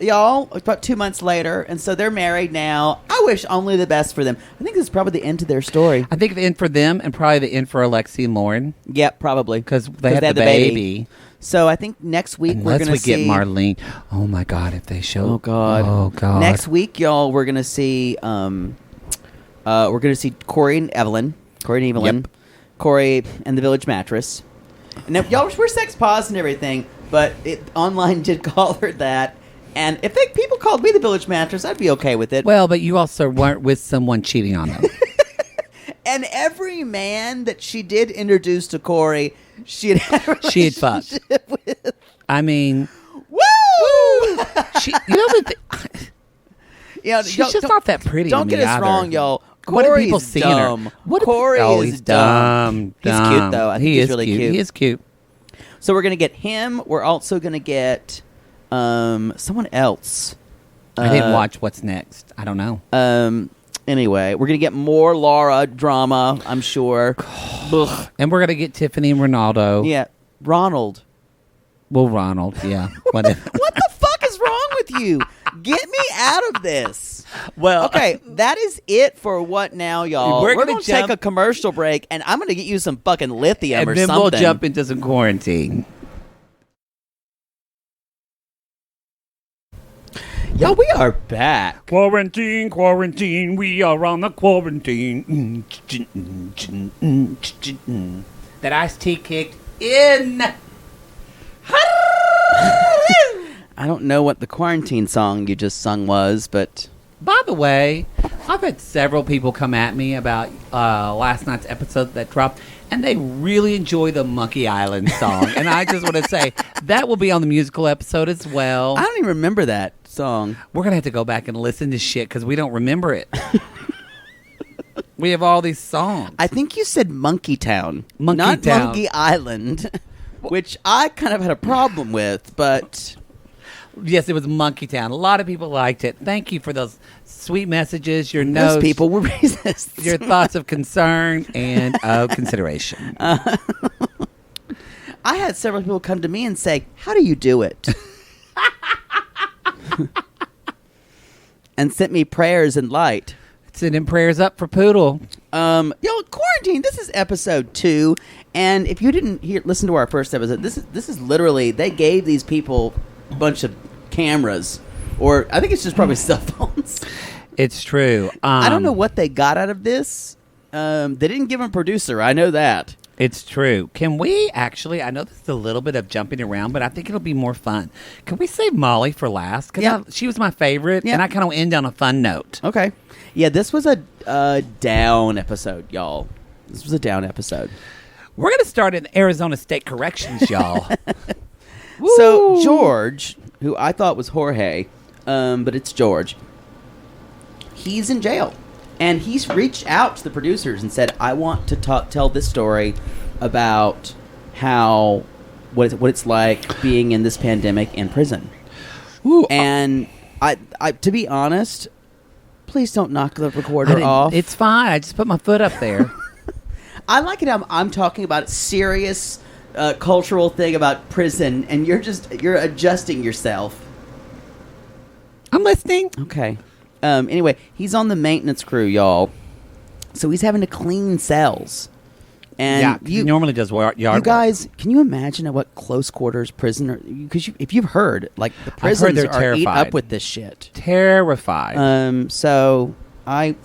Y'all, about 2 months later, and so they're married now. I wish only the best for them. I think this is probably the end of their story. I think the end for them and probably the end for Alexei and Loren Yep, probably. because they had the baby. So I think next week we're Unless going we to see... get Marlene. Oh, my God, if they show... Oh, God. Oh, God. Next week, y'all, we're going to see... Corey and Evelyn. Yep. Corey and the Village Mattress. Now, y'all, we're sex positive and everything, but online did call her that. And if people called me the Village Mattress, I'd be okay with it. Well, but you also weren't with someone cheating on them. And every man that she did introduce to Corey, she had a She had fucked. relationship with. I mean, Woo! she, you know what? You know, She's y'all, just don't- not that pretty. Don't to get me us either. wrong, y'all. What are Corey's people seeing dumb. her? What Corey oh, is he's dumb. He's cute, though. I think he he's is really cute. cute. He is cute. So we're going to get him. We're also going to get someone else. I didn't watch What's Next. I don't know. Anyway, we're going to get more Laura drama, I'm sure. And we're going to get Tiffany and Ronaldo. Yeah. Ronald. Well, Ronald, yeah. Whatever. What the fuck is wrong with you? Get me out of this. Well, Okay, that is it for What Now, y'all. We're We're gonna going to take jump- a commercial break, and I'm going to get you some fucking lithium and or then something. we'll jump into some quarantine. Y'all, we are back. Quarantine, quarantine, we are on the quarantine. That iced tea kicked in. I don't know what the quarantine song you just sung was, but By the way, I've had several people come at me about last night's episode that dropped, and they really enjoy the Monkey Island song. And I just want to say that will be on the musical episode as well. I don't even remember that song. We're going to have to go back and listen to shit because we don't remember it. We have all these songs. I think you said Monkey Town, Monkey not Town. Monkey Island, which I kind of had a problem with, but Yes, it was Monkey Town. A lot of people liked it. Thank you for those sweet messages, your notes, those people were racist. your thoughts of concern and consideration. I had several people come to me and say, "How do you do it?" and sent me prayers and light. Sending prayers up for Poodle. Quarantine. This is episode 2, and if you didn't listen to our first episode, this is literally they gave these people a bunch of cameras, or I think it's just probably cell phones. It's true. I don't know what they got out of this. They didn't give him a producer. I know that. It's true. Can we actually, I know this is a little bit of jumping around, but I think it'll be more fun. Can we save Molly for last? Because she was my favorite, Yeah. and I kind of end on a fun note. Okay. Yeah, this was a down episode, y'all. This was a down episode. We're going to start in Arizona State Corrections, y'all. So Woo! George, who I thought was Jorge, but it's George, he's in jail. And he's reached out to the producers and said, I want to tell this story about what it's like being in this pandemic in prison. Ooh, And I to be honest, please don't knock the recorder off. It's fine. I just put my foot up there. I like it how I'm talking about a serious cultural thing about prison, and you're adjusting yourself. I'm listening. Okay. Anyway, he's on the maintenance crew, y'all. So he's having to clean cells. And He normally does yard you work. guys, can you imagine at what close quarters prison? Because if you've heard, like the heard prisons they're are eat terrified. up with this shit. Terrified. So I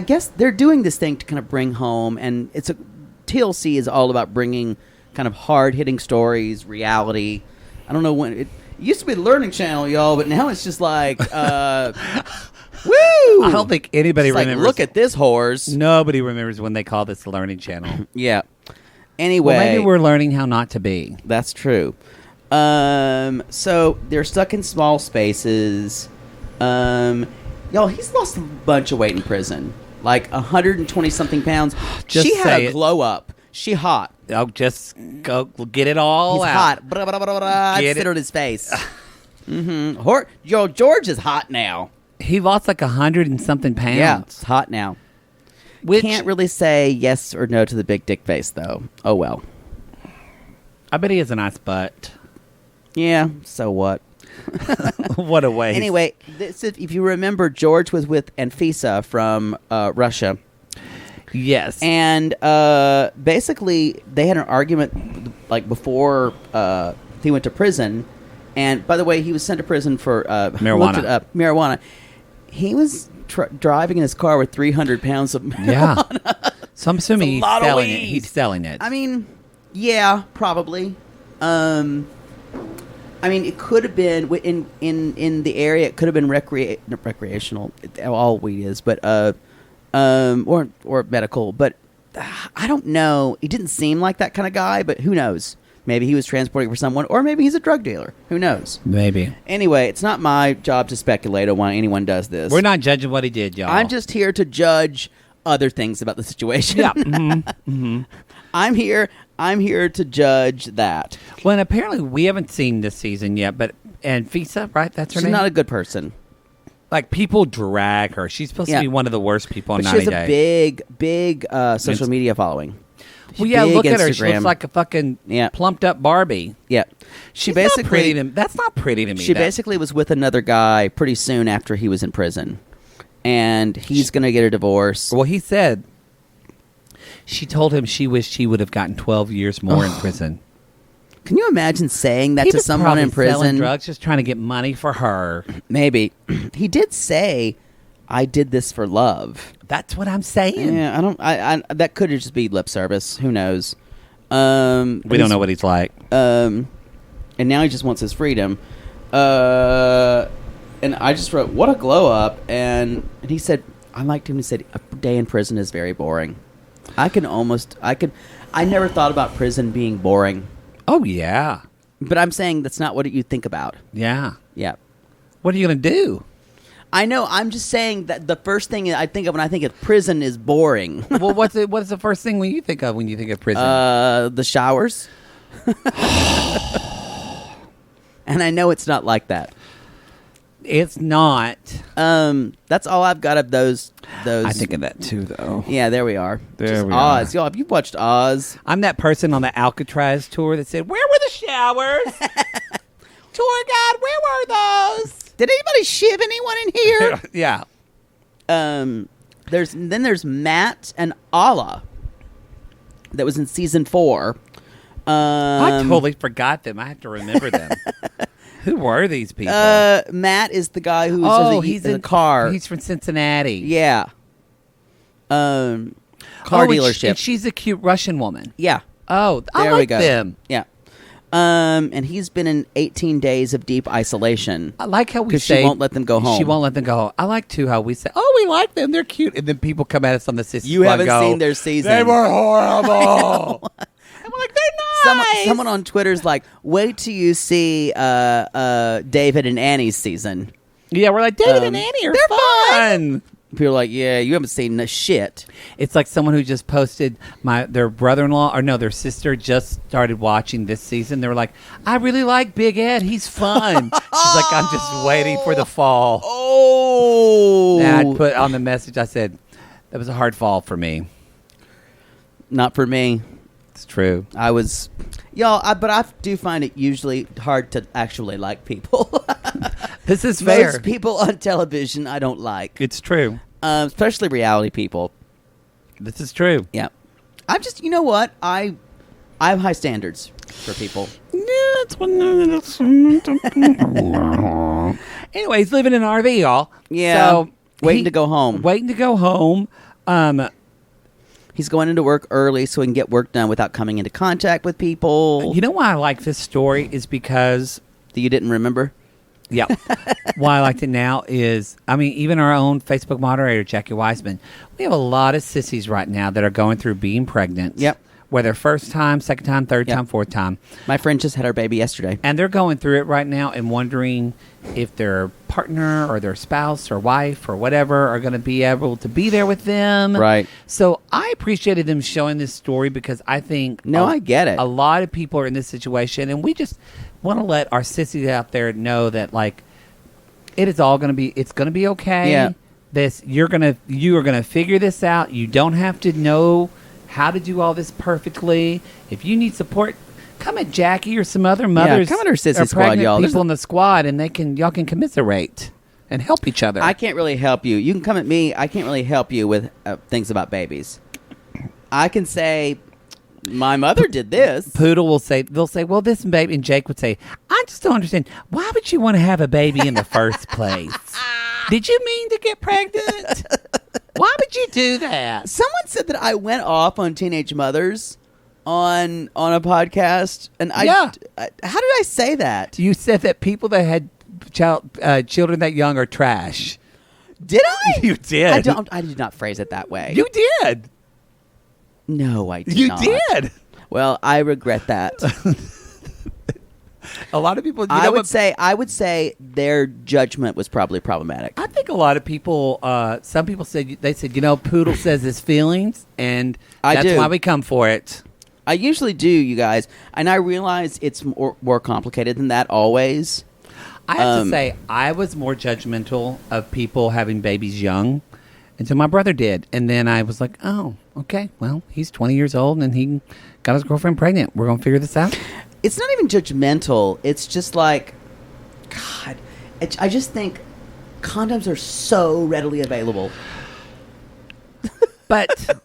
guess they're doing this thing to kind of bring home, and TLC is all about bringing kind of hard hitting stories, reality. I don't know when it used to be the Learning Channel, y'all, but now it's just like, woo! I don't think anybody It's like, remembers. look at this horse. Nobody remembers when they call this the Learning Channel. Yeah. Anyway, Well, maybe we're learning how not to be. that's true. So they're stuck in small spaces. Y'all, he's lost a bunch of weight in prison, like 120 something pounds. Just she had say a it. glow up. She hot. Oh, just go get it all He's out. hot. Blah, blah, blah, blah, blah. I'd Get sit it. on his face. George is hot now. He lost like 100 and something pounds. Yeah, it's hot now. Which Can't really say yes or no to the big dick face, though. Oh, well. I bet he has a nice butt. Yeah, so what? What a waste. Anyway, if you remember, George was with Anfisa from Russia. Yes. And basically, they had an argument like before he went to prison. And by the way, he was sent to prison for Marijuana. looked it up, marijuana. He was driving in his car with 300 pounds of marijuana. Yeah. So I'm assuming It's a he's lot of selling it. weed. He's selling it. I mean, yeah, probably. I mean, it could have been in the area. It could have been recreational. All weed is, but or medical. But I don't know. He didn't seem like that kind of guy. But who knows? Maybe he was transporting for someone, or maybe he's a drug dealer. Who knows? Maybe. Anyway, it's not my job to speculate on why anyone does this. We're not judging what he did, y'all. I'm just here to judge other things about the situation. Yeah. Mm-hmm. Mm-hmm. I'm here. I'm here to judge that. Well, and apparently we haven't seen this season yet, and Fisa, right? That's her She's name? not a good person. Like, people drag her. She's supposed to be one of the worst people on But 90 she has Day. a big social media following. Well, yeah, Big look at her. She Instagram. looks like a fucking plumped up Barbie. Yeah. She's not pretty to, that's not pretty to me. She basically was with another guy pretty soon after he was in prison. And he's going to get a divorce. Well, he said she told him she wished he would have gotten 12 years more in prison. Can you imagine saying that He to was someone probably in prison? selling drugs, just trying to get money for her. Maybe. He did say, I did this for love. That's what I'm saying. Yeah, I that could just be lip service. Who knows? We don't know what he's like. And now he just wants his freedom. And I just wrote, what a glow up. And he said, I liked him. He said, a day in prison is very boring. I never thought about prison being boring. Oh, yeah. But I'm saying that's not what you think about. Yeah. Yeah. What are you going to do? I know. I'm just saying that the first thing I think of when I think of prison is boring. Well, what's the first thing when you think of prison? The showers. And I know it's not like that. It's not. That's all I've got of those. I think of that too, though. Yeah, there we are. There just we Oz. are. Y'all, have you watched Oz? I'm that person on the Alcatraz tour that said, "Where were the showers? Tour guide, where were those? Did anybody shiv anyone in here? Yeah. There's Matt and Ala that was in season 4. I totally forgot them. I have to remember them. Who were these people? Matt is the guy who's he's in the car. He's from Cincinnati. Yeah. Car dealership. And she's a cute Russian woman. Yeah. Oh, I There like we go. them. Yeah. And he's been in 18 days of deep isolation. I like how we 'Cause say she won't let them go home. She won't let them go home. I like too how we say, "Oh, we like them. They're cute," and then people come at us on the Sissy You Squad haven't and go, seen their season. They were horrible. I'm like, they're nice. Someone on Twitter's like, wait till you see David and Annie's season. Yeah, we're like, David and Annie are fun. People are like, yeah, you haven't seen the shit. It's like someone who just posted their brother-in-law, or no, their sister just started watching this season. They were like, I really like Big Ed. He's fun. She's like, I'm just waiting for the fall. Oh. And I put on the message, I said, that was a hard fall for me. Not for me. It's true. I was, but I do find it usually hard to actually like people. This is fair. Most people on television I don't like. It's true. Especially reality people. This is true. Yeah. I'm just, you know what? I have high standards for people. Anyway, he's living in an RV, y'all. Yeah. So waiting to go home. Waiting to go home. He's going into work early so he can get work done without coming into contact with people. You know why I like this story is because... You didn't remember? Yeah. Why I liked it now is, even our own Facebook moderator, Jackie Weisman, we have a lot of sissies right now that are going through being pregnant. Yep. Whether first time, second time, third Yep. time, fourth time. My friend just had her baby yesterday. And they're going through it right now and wondering if their partner or their spouse or wife or whatever are going to be able to be there with them. Right. So I appreciated them showing this story because I think... I get it. A lot of people are in this situation, and we just want to let our sissies out there know that, like, it is all going to be... It's going to be okay. Yeah. You are going to figure this out. You don't have to know how to do all this perfectly. If you need support, come at Jackie or some other mothers. come at our sissy or squad, pregnant y'all. People in the squad, and y'all can commiserate and help each other. I can't really help you. You can come at me. I can't really help you with things about babies. I can say, my mother did this. Poodle will say, they'll say, well, this baby, and Jake would say, I just don't understand. Why would you want to have a baby in the first place? Did you mean to get pregnant? Why would you do that? Someone said that I went off on teenage mothers on a podcast, and how did I say that? You said that people that had children that young are trash. Did I? You did. I did not phrase it that way. You did. No, I did You not. did. Well, I regret that. A lot of people. I would say their judgment was probably problematic. I think a lot of people. Some people said Poodle says his feelings, and that's why we come for it. I usually do, you guys, and I realize it's more complicated than that always. I have to say, I was more judgmental of people having babies young until my brother did. And then I was like, oh, okay, well, he's 20 years old and he got his girlfriend pregnant. We're going to figure this out. It's not even judgmental. It's just like, God, I just think condoms are so readily available. But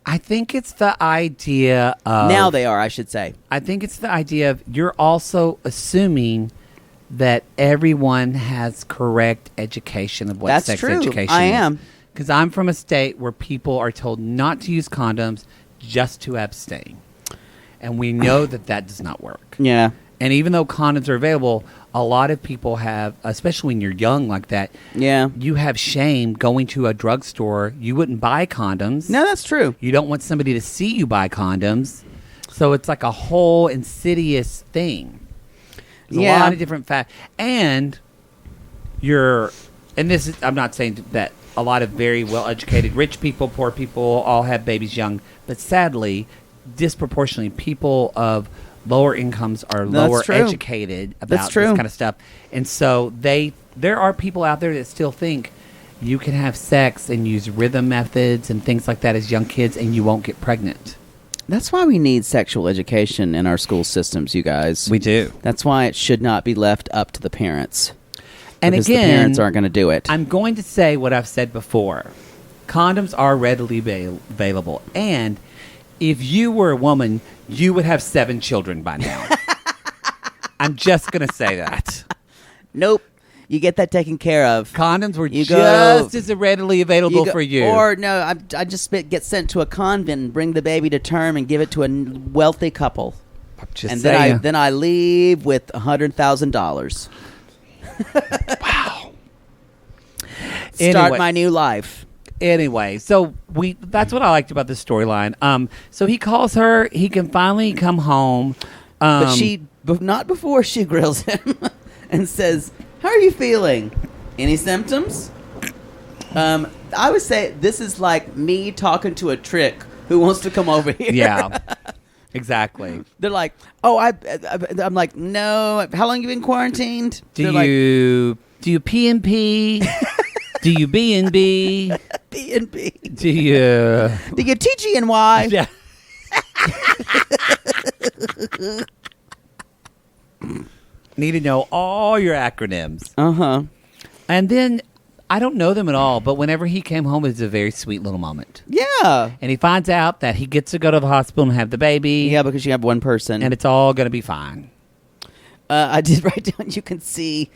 I think it's the idea of... Now they are, I should say. I think it's the idea of you're also assuming that everyone has correct education of what That's sex true. education I is. am. Because I'm from a state where people are told not to use condoms, just to abstain. And we know that does not work. Yeah. And even though condoms are available, a lot of people have, especially when you're young like that, Yeah. you have shame going to a drugstore. You wouldn't buy condoms. No, that's true. You don't want somebody to see you buy condoms. So it's like a whole insidious thing. There's a lot of different facts. And this is, I'm not saying that a lot of very well-educated rich people, poor people, all have babies young. But sadly, disproportionately, people of lower incomes are lower educated about this kind of stuff. And so there are people out there that still think you can have sex and use rhythm methods and things like that as young kids and you won't get pregnant. That's why we need sexual education in our school systems, you guys. We do. That's why it should not be left up to the parents. And because again, the parents aren't going to do it. I'm going to say what I've said before. Condoms are readily available. And if you were a woman, you would have 7 children by now. I'm just going to say that. Nope. You get that taken care of. Condoms were just as readily available for you. Or, no, I just get sent to a convent and bring the baby to term and give it to a wealthy couple. Just then I leave with $100,000. Wow. Start my new life. Anyway, so that's what I liked about this storyline. So he calls her. He can finally come home. But not before she grills him and says, "How are you feeling? Any symptoms?" I would say this is like me talking to a trick who wants to come over here. Yeah, exactly. They're like, "Oh, I'm like, no. How long you been quarantined?" Do you P and P? Do you B and B? B and B. Do you TGNY? Yeah. Need to know all your acronyms. Uh-huh. And then, I don't know them at all, but whenever he came home, it was a very sweet little moment. Yeah. And he finds out that he gets to go to the hospital and have the baby. Yeah, because you have one person. And it's all going to be fine. I did write down, you can see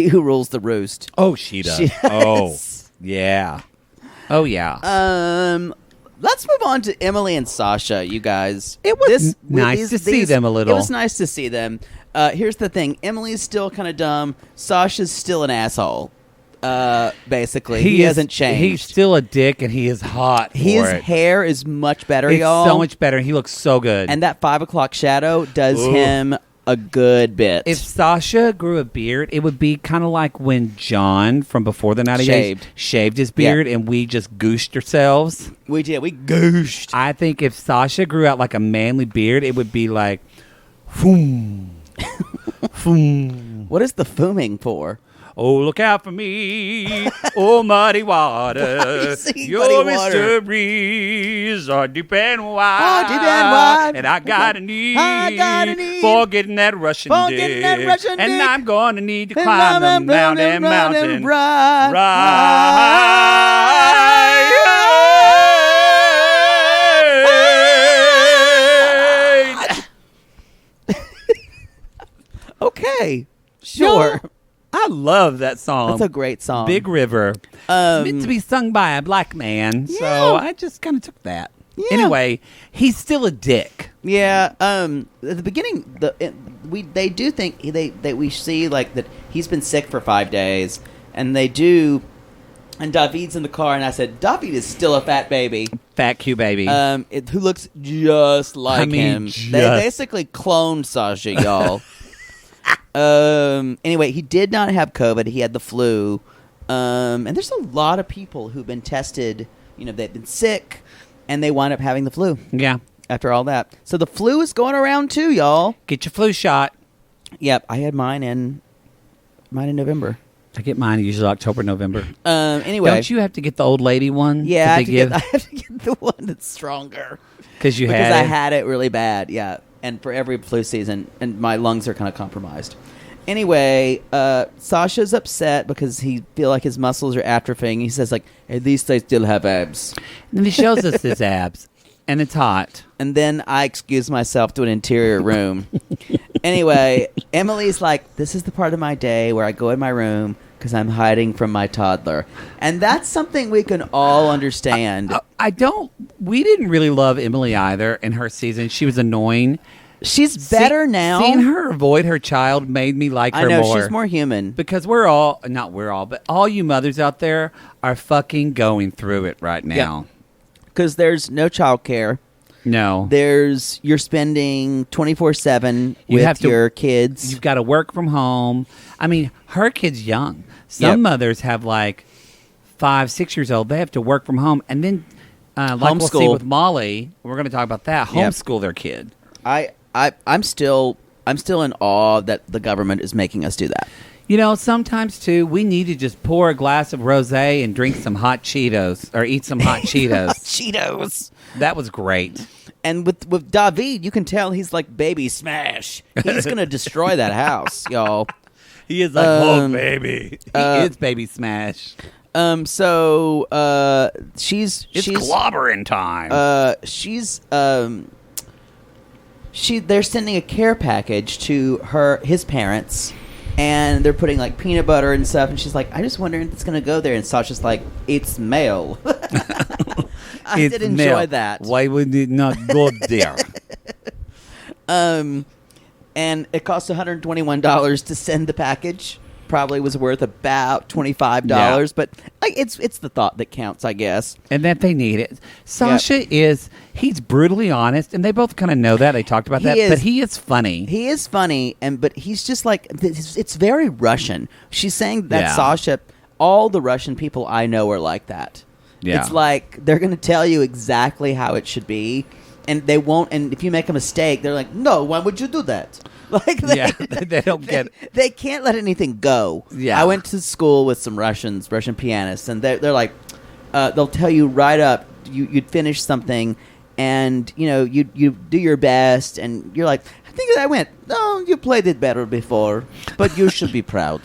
who rules the roost. Oh, she does. Oh, yeah. Oh, yeah. Let's move on to Emily and Sasha, you guys. It was nice to see them a little. It was nice to see them. Here's the thing. Emily's still kind of dumb. Sasha's still an asshole. Basically. He hasn't changed. He's still a dick, and he is hot for His it. hair is much better, It's y'all. so much better. He looks so good. And that 5 o'clock shadow does him a good bit. If Sasha grew a beard, it would be kind of like when John from Before the 90 Days shaved his beard and we just gooshed ourselves. We did. We gooshed. I think if Sasha grew out like a manly beard, it would be like, foom, foom. What is the fooming for? Oh, look out for me, oh, muddy water. Your mysteries are deep and wide. Oh, deep and wide. And I got a need for getting that Russian dick. And I'm going to need to climb the mountain. Okay, sure. No, I love that song. That's a great song. Big River. It's meant to be sung by a black man, so I just kind of took that. Yeah. Anyway, he's still a dick. Yeah. At the beginning, they do think that we see like that he's been sick for 5 days, and they do. And David's in the car, and I said, David is still a fat baby. Fat Q baby. Who looks just like him. They basically cloned Sasha, y'all. Anyway, he did not have COVID. He had the flu. And there's a lot of people who've been tested. You know, they've been sick. and they wind up having the flu. Yeah. After all that. So the flu is going around too, y'all. Get your flu shot. Yep, I had mine in November. I get mine usually October, November. Anyway. Don't you have to get the old lady one? Yeah, I have to get the one that's stronger. Because I had it really bad, yeah. And for every flu season, and my lungs are kind of compromised. Anyway, Sasha's upset because he feel like his muscles are atrophying. He says, like, at least I still have abs. And he shows us his abs. And it's hot. And then I excuse myself to an interior room. Anyway, Emily's like, this is the part of my day where I go in my room because I'm hiding from my toddler. And that's something we can all understand. We didn't really love Emily either in her season. She was annoying. She's better now. Seeing her avoid her child made me like her more. I know, she's more human. Because but all you mothers out there are fucking going through it right now. Because there's no childcare. No. You're spending 24/7 with your kids. You've got to work from home. I mean, her kid's young. Some mothers have like 5, 6 years old. They have to work from home. And then, like we'll see with Molly, we're going to talk about that, homeschool their kid. I'm still in awe that the government is making us do that. You know, sometimes, too, we need to just pour a glass of rosé and drink some hot Cheetos or eat some hot Cheetos. Cheetos. That was great. And with David, you can tell he's like Baby Smash. He's going to destroy that house, y'all. He is like, oh, baby. He is Baby Smash. So she's clobbering time. They're sending a care package to his parents. And they're putting, like, peanut butter and stuff. And she's like, I just wonder if it's going to go there. And Sasha's like, it's mail. I did enjoy that. Why would it not go there? And it cost $121 to send the package. Probably was worth about $25. Yeah. But like, it's the thought that counts, I guess. And that they need it. Sasha he's brutally honest, and they both kind of know that. They talked about that. But he is funny. He is funny, but he's just like, it's very Russian. She's saying that Sasha, all the Russian people I know are like that. Yeah. It's like, they're going to tell you exactly how it should be, and they won't, and if you make a mistake, they're like, no, why would you do that? Like they don't get it. They can't let anything go. Yeah. I went to school with some Russian pianists, and they're like, they'll tell you right up, you'd finish something, and you do your best, and you're like, I think I went, no, you played it better before, but you should be proud.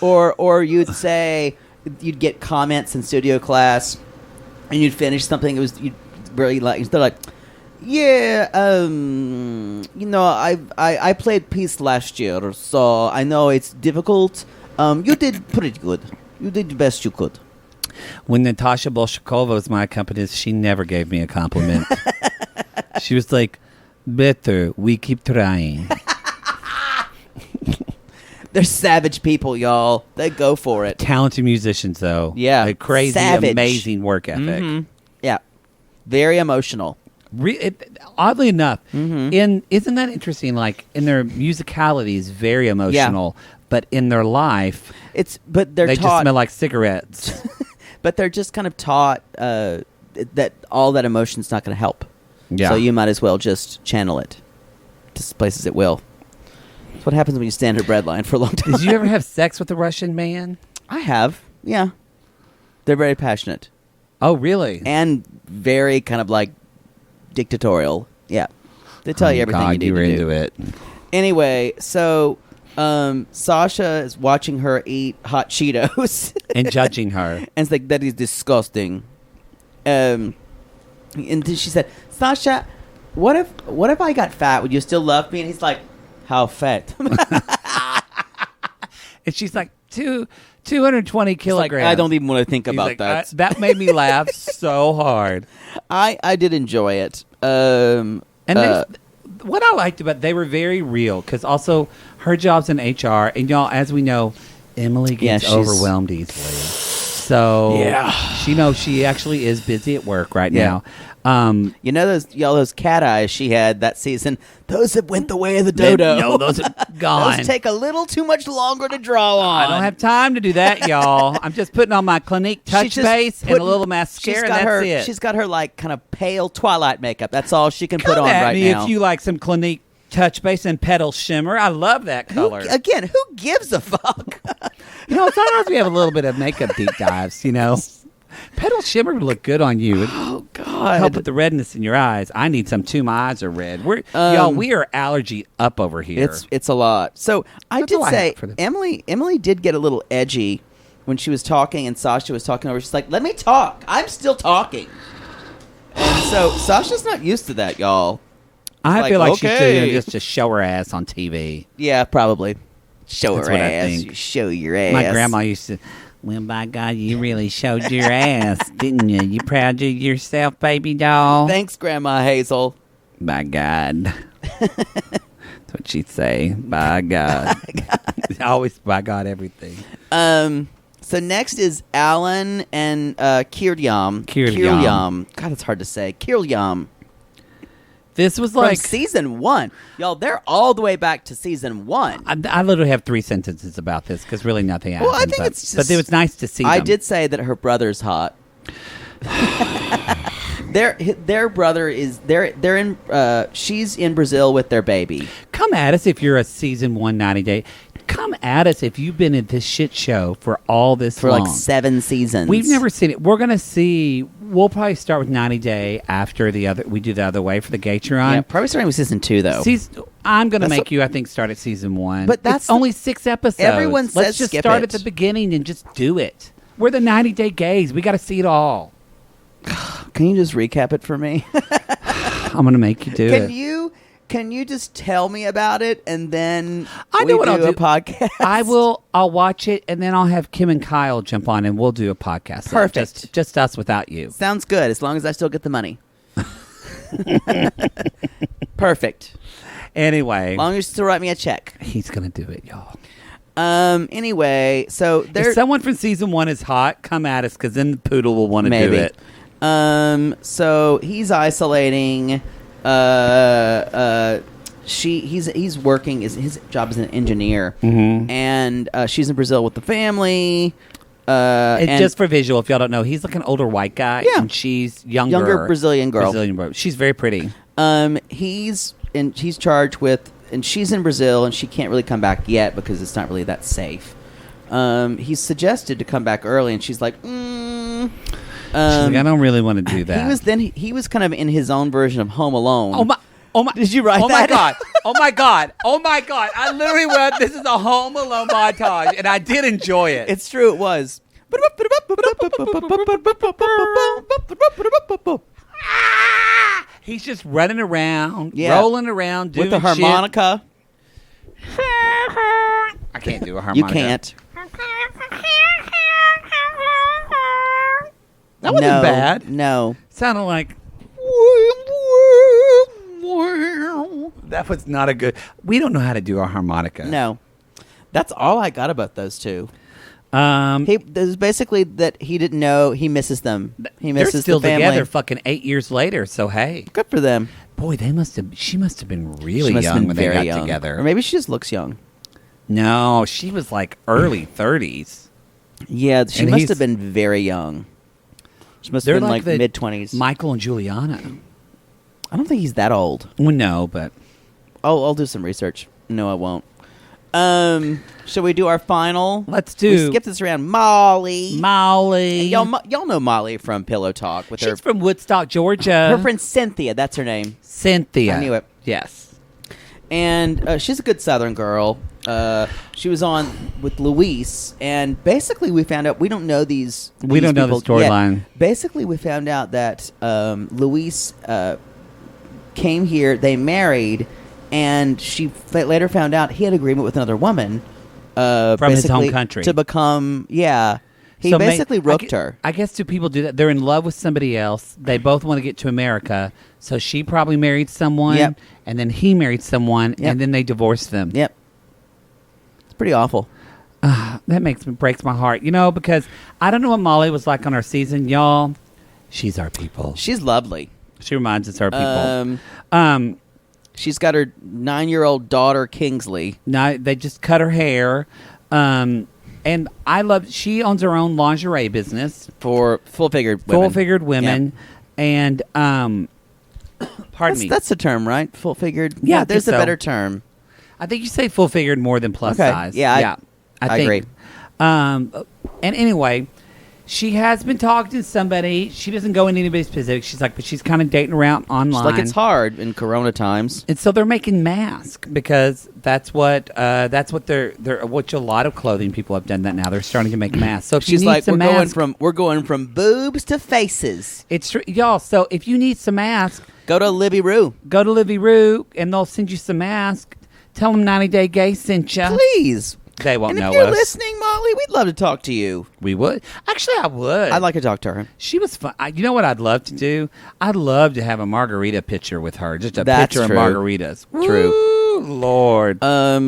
Or you'd say, you'd get comments in studio class, and you'd finish something you'd really like. They're like, yeah, I played piece last year, so I know it's difficult. You did pretty good. You did the best you could. When Natasha Bolshakova was my accompanist, she never gave me a compliment. She was like, better, we keep trying. They're savage people, y'all. They go for it. Talented musicians, though. Yeah. A crazy, amazing work ethic. Mm-hmm. Yeah. Very emotional. Oddly enough, isn't that interesting? Like, in their musicality is very emotional, but in their life, they just smell like cigarettes. But they're just kind of taught that all that emotion's not going to help. Yeah. So you might as well just channel it to places it will. That's what happens when you stand at bread line for a long time. Did you ever have sex with a Russian man? I have. Yeah. They're very passionate. Oh, really? And very kind of like dictatorial. Yeah. They tell you everything you need to do. You were into it. Anyway, so Sasha is watching her eat hot Cheetos. And judging her. And it's like, that is disgusting. And then she said, Sasha, what if I got fat? Would you still love me? And he's like, how fat? And she's like, 220 kilograms. Like, I don't even want to think about that. That made me laugh so hard. I did enjoy it. And what I liked about they were very real, because also her job's in HR, and y'all, as we know, Emily gets overwhelmed easily. So Yeah. she knows she actually is busy at work right Yeah. now. You know those cat eyes she had that season? Those have went the way of the dodo. No, those are gone. Those take a little too much longer to draw on. I don't have time to do that, y'all. I'm just putting on my Clinique Touch She's just Base and a putting- little mascara, and that's it. She's got her like kind of pale Twilight makeup. That's all she can Come put on at right me now. if you like some Clinique Touch Base and Petal Shimmer. I love that color. Who gives a fuck? Sometimes we have a little bit of makeup deep dives, Petal Shimmer would look good on you. Oh God! Help with the redness in your eyes. I need some too. My eyes are red. Y'all, we are allergy up over here. It's a lot. So I That's did all I say have for them. Emily did get a little edgy when she was talking and Sasha was talking over. She's like, "Let me talk. I'm still talking." And so Sasha's not used to that, y'all. I feel like she's okay. doing just to show her ass on TV. Yeah, probably. Show That's her what I ass. think. You show your ass. My grandma used to. Well, by God, you really showed your ass, didn't you? You proud of yourself, baby doll? Thanks, Grandma Hazel. By God. That's what she'd say. By God. Always by God everything. So next is Alan and Kiryam. Kiryam. God, it's hard to say. Kiryam. This was From like... season 1. Y'all, they're all the way back to season 1. I literally have 3 sentences about this because really nothing happened. Well, I think it's just... But it was nice to see I them. did say that her brother's hot. Their brother is... They're in... she's in Brazil with their baby. Come at us if you're a season 1 90 day. Come at us if you've been in this shit show for all this For long. like 7 seasons. We've never seen it. We're going to see... We'll probably start with 90 Day after we do the other way for the Gatron. Yeah, probably starting with season 2, though. I'm going to That's make what- you, I think, start at season 1. But that's it's only 6 episodes. Everyone says Let's just skip start it. at the beginning and just do it. We're the 90 Day gays. We got to see it all. Can you just recap it for me? I'm going to make you do it. Can you just tell me about it and then I know what I'll do a do. podcast? I will. I'll watch it and then I'll have Kim and Kyle jump on and we'll do a podcast. Perfect. Just us without you. Sounds good, as long as I still get the money. Perfect. Anyway, As long as you still write me a check. he's gonna do it, y'all. Anyway, so If there's someone from season 1 is hot, come at us because then the poodle will want to do maybe. it. So he's isolating. He's working. His job is an engineer, and she's in Brazil with the family. And just for visual, if y'all don't know, he's like an older white guy, Yeah. and she's younger Brazilian girl. She's very pretty. He's charged with, and she's in Brazil, and she can't really come back yet because it's not really that safe. He's suggested to come back early, and she's like, She's like, I don't really want to do that. He was kind of in his own version of Home Alone. Oh my! Did you write Oh that? my god! Oh my god! Oh my god! I literally went. This is a Home Alone montage, and I did enjoy it. It's true, it was. He's just running around, Yeah. rolling around, doing With the harmonica. shit. I can't do a harmonica. You can't. That wasn't No, bad. No. Sounded like. That was not a good. We don't know how to do a harmonica. No. That's all I got about those two. There's basically that he didn't know he misses them. He misses they're still the family. together fucking 8 years later, so hey. Good for them. Boy, she must have been really She must have young been when they very got young. together. Or maybe she just looks young. No, she was like early 30s. Yeah, she And must he's- have been very young. She must They're have been like like the mid-20s. Michael and Juliana. I don't think he's that old. Well, no, but I'll do some research. No, I won't. Shall we do our final? let's We do skip this around. Molly. Molly. Y'all know Molly from Pillow Talk with She's from Woodstock, Georgia. her friend Cynthia. That's her name. Cynthia. I knew it. Yes. And she's a good Southern girl. She was on with Luis, and basically we found out we don't know these. We don't know the people yet. storyline. Basically, we found out that Luis came here. They married, and she later found out he had agreement with another woman From his home basically country. to become. Yeah, he So basically rooked her. I guess do people do that? They're in love with somebody else. They both want to get to America. So she probably married someone, Yep. and then he married someone, Yep. and then they divorced them. Yep, it's pretty awful. breaks my heart. Because I don't know what Molly was like on our season, y'all. She's our people. She's lovely. She reminds us of our people. She's got her 9-year-old daughter, Kingsley. No, they just cut her hair. And she owns her own lingerie business. For full-figured women. Full-figured women. Yeah. And, pardon me. That's the term, right? Full-figured? Yeah, there's a so. better term. I think you say full-figured more than plus size. Yeah, I think. agree. And anyway, she has been talking to somebody. She doesn't go into anybody's specifics. She's like, but she's kind of dating around online. She's like, it's hard in Corona times. And so they're making masks because that's what which a lot of clothing people have done that now. They're starting to make masks. So if she's you need like, some masks, we're going from boobs to faces. It's true, y'all. So if you need some masks, go to Libby Roo. Go to Libby Roo, and they'll send you some masks. Tell them 90 Day Gay sent you. Please. They won't know us. And if you're listening, Molly, we'd love to talk to you. We would. Actually, I would. I'd like to talk to her. She was fun. You know what I'd love to do? I'd love to have a margarita picture with her. Just a picture true. of margaritas. True. Woo, Lord.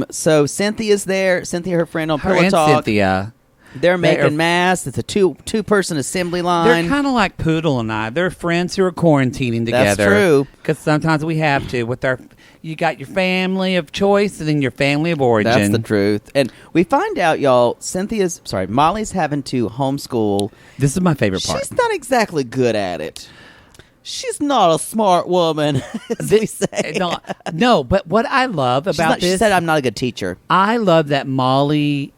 So Cynthia's there. Cynthia, her friend on Her Pillow and Talk. Cynthia. They're making masks. It's a two-person assembly line. They're kind of like Poodle and I. They're friends who are quarantining together. That's true. Because sometimes we have to. You got your family of choice and then your family of origin. That's the truth. And we find out, y'all, Molly's having to homeschool. This is my favorite part. She's not exactly good at it. She's not a smart woman, as we say. No, but what I love about this... She said, I'm not a good teacher. I love that Molly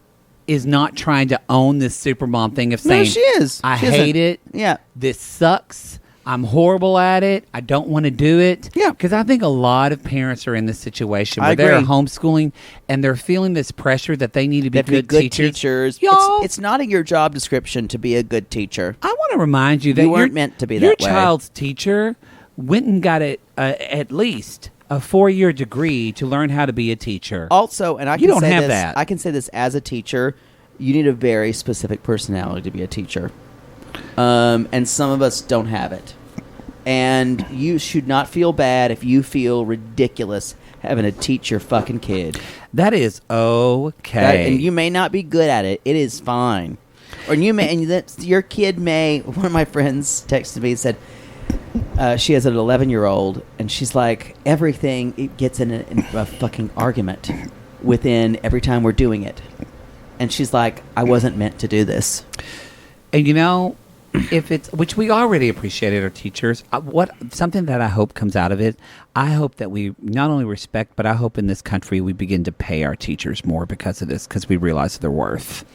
is not trying to own this supermom thing of saying... No, she is. I hate it. Yeah. This sucks. I'm horrible at it. I don't want to do it. Yeah. Because I think a lot of parents are in this situation where they're homeschooling and they're feeling this pressure that they need to be good teachers. Y'all, it's not in your job description to be a good teacher. I want to remind you that you weren't meant to be that way. Your child's teacher went and got at least a 4-year degree to learn how to be a teacher. Also, and you don't have that. I can say this as a teacher, you need a very specific personality to be a teacher. And some of us don't have it. And you should not feel bad if you feel ridiculous having to teach your fucking kid. That is okay. And you may not be good at it. It is fine. Or your kid may... One of my friends texted me and said... she has an 11-year-old, and she's like, everything it gets in a fucking argument within every time we're doing it. And she's like, I wasn't meant to do this. And if it's, which we already appreciated our teachers, something that I hope comes out of it, I hope that we not only respect, but I hope in this country we begin to pay our teachers more because of this, because we realize their worth.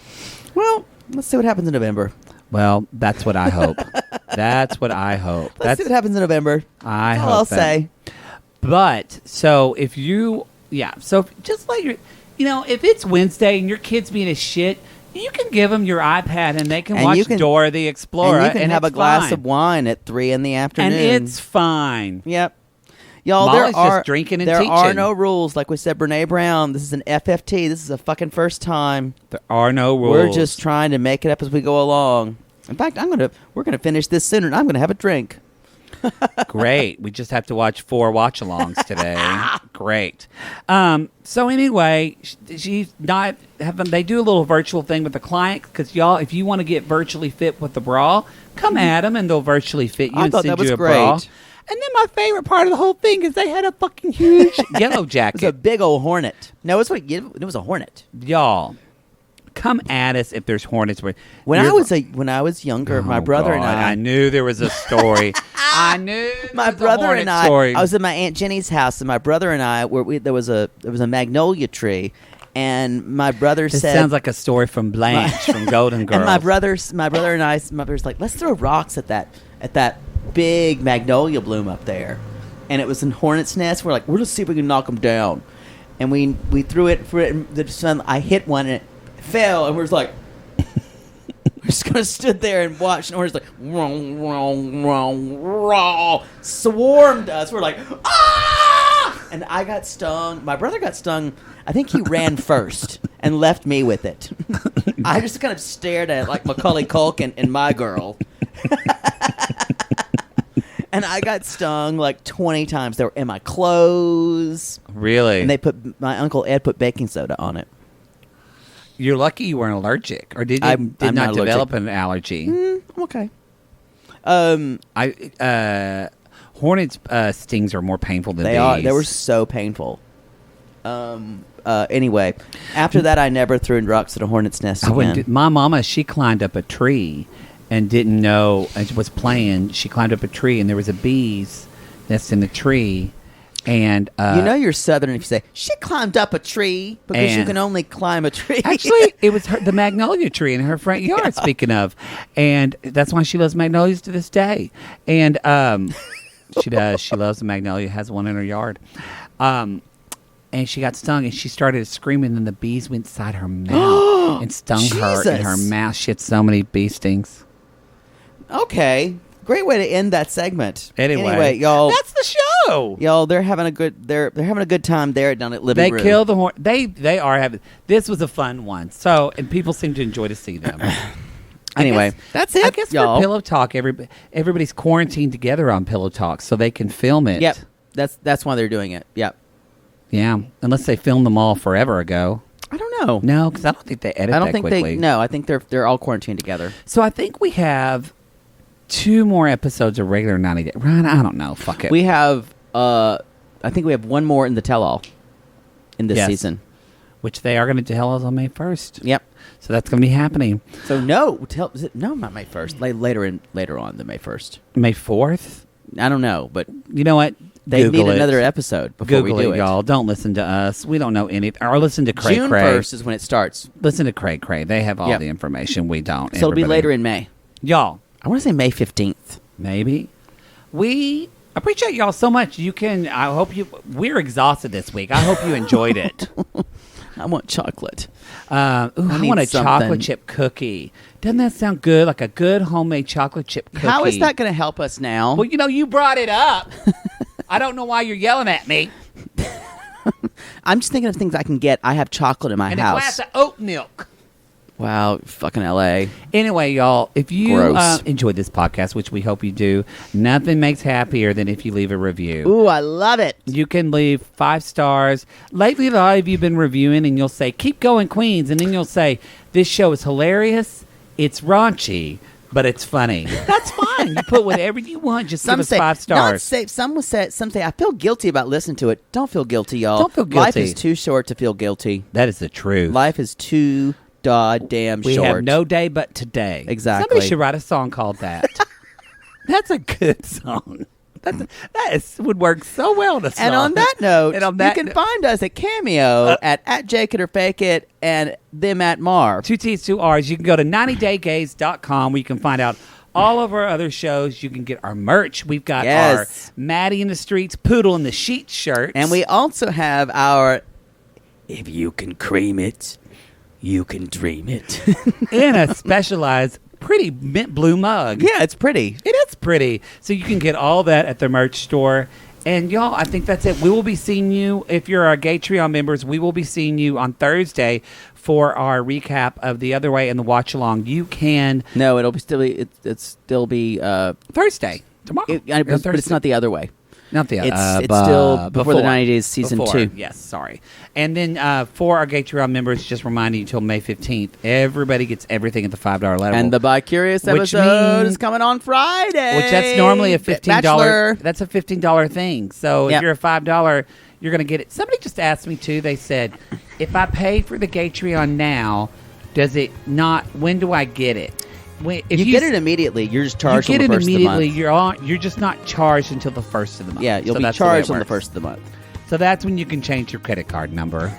Well, let's see what happens in November. Well, that's what I hope. That's what I hope. Let's see what happens in November. That's all I'll say. But, so if you, so just let your, if it's Wednesday and your kid's being a shit, you can give them your iPad and they can watch Dora the Explorer. And you can have a glass of wine at 3 in the afternoon. And it's fine. Yep. Y'all, Molly's just drinking and there teaching. are no rules. Like we said, Brene Brown, this is an FFT. This is a fucking first time. There are no rules. We're just trying to make it up as we go along. In fact, we're gonna finish this sooner, and I'm gonna have a drink. Great. We just have to watch 4 watch-alongs today. Great. So anyway, she's not having. They do a little virtual thing with the client because y'all, if you want to get virtually fit with the bra, come at them and they'll virtually fit you and send you a bra. And then my favorite part of the whole thing is they had a fucking huge yellow jacket. It was a big old hornet. No, it was a hornet. Y'all, come at us if there's hornets. When I was younger, my brother and I knew there was a story. I knew my brother and I. Story. I was at my Aunt Jenny's house, and my brother and I there was a magnolia tree, and my brother said, "This sounds like a story from Blanche from Golden Girls." And my brother and I, my brother's like, "Let's throw rocks at that big magnolia bloom up there," and it was in hornet's nest. We're like, "We're just see if we can knock them down," and we threw it for it. And the sun, I hit one and it fell, and we're just like. We're just kind of stood there and watched, and we're just like, swarmed us. We're like, ah! And I got stung. My brother got stung. I think he ran first and left me with it. I just kind of stared at it like Macaulay Culkin in My Girl. And I got stung like 20 times. They were in my clothes. Really? And my Uncle Ed put baking soda on it. You're lucky you weren't allergic, or did I'm not not develop an allergy. I'm okay. Hornets stings are more painful than They bees. are. They were so painful. Anyway, after that, I never threw rocks at a hornet's nest again. My mama, she climbed up a tree and didn't know, and was playing. She climbed up a tree, and there was a bee's nest in the tree. And you're Southern if you say she climbed up a tree, because you can only climb a tree. Actually, it was the magnolia tree in her front yard. Yeah. Speaking of, and that's why she loves magnolias to this day. And she does. She loves the magnolia. Has one in her yard. And she got stung, and she started screaming, and the bees went inside her mouth and stung her in her mouth. She had so many bee stings. Okay. Great way to end that segment. Anyway, y'all, that's the show. Y'all, they're having a good time there down at Living Room. They kill the horn. They are having. This was a fun one. So, and people seem to enjoy to see them. Anyway, that's it. I guess y'all. For Pillow Talk, everybody's quarantined together on Pillow Talk, so they can film it. Yep, that's why they're doing it. Yep. Yeah, unless they filmed them all forever ago. I don't know. No, because I don't think they edit. I think they're all quarantined together. So I think we have 2 more episodes of regular 90 Day. Ryan, I don't know. Fuck it. We have, I think we have 1 more in the tell-all in this season. Which they are going to tell us on May 1st. Yep. So that's going to be happening. So no, not May 1st. Later on than May 1st. May 4th? I don't know, but you know what? They Google need it. another episode before Google we do it. Y'all. Don't listen to us. We don't know anything. Or listen to Cray June Cray. 1st is when it starts. Listen to Cray Cray. They have all the information. We don't. So it'll be later in May. Y'all. I want to say May 15th. Maybe. We appreciate y'all so much. We're exhausted this week. I hope you enjoyed it. I want chocolate. I want a chocolate chip cookie. Doesn't that sound good? Like a good homemade chocolate chip cookie. How is that going to help us now? Well, you brought it up. I don't know why you're yelling at me. I'm just thinking of things I can get. I have chocolate in my house. And a glass of oat milk. Wow, fucking LA. Anyway, y'all, if you enjoyed this podcast, which we hope you do, nothing makes happier than if you leave a review. Ooh, I love it. You can leave 5 stars. Lately, a lot of you have been reviewing, and you'll say, keep going, Queens. And then you'll say, this show is hilarious, it's raunchy, but it's funny. That's fine. You put whatever you want. Just give us 5 stars. Some say, I feel guilty about listening to it. Don't feel guilty, y'all. Don't feel guilty. Life is too short to feel guilty. That is the truth. Life is too damn short. We have no day but today. Exactly. Somebody should write a song called that. That's a good song. Would work so well in a song. And on that note, you can find us at Cameo at Jake It or Fake It and them at Mar. 2 T's, 2 R's. You can go to 90daygaze.com where you can find out all of our other shows. You can get our merch. We've got our Maddie in the Streets, Poodle in the Sheets shirts. And we also have our If You Can Cream It, You Can Dream It. in a specialized pretty mint blue mug. Yeah, it's pretty. It is pretty. So you can get all that at the merch store. And y'all, I think that's it. We will be seeing you, if you're our Gatreon members, we will be seeing you on Thursday for our recap of The Other Way and the watch along. You can... No, it'll still be Thursday. Tomorrow. But it's not The Other Way. Not the It's still before the 90 Days season 2. Yes, sorry. And then for our Gatreon members, just reminding you until May 15th, everybody gets everything at the $5 level. And the Bi-Curious episode is coming on Friday. Which that's normally a $15. Bachelor. That's a $15 thing. So if you're a $5, you're going to get it. Somebody just asked me too. They said, if I pay for the Gatreon now, does it not? When do I get it? If you get it immediately. You're just charged on the first of the month. You're just not charged until the first of the month. Yeah, you'll be charged on the first of the month. So that's when you can change your credit card number.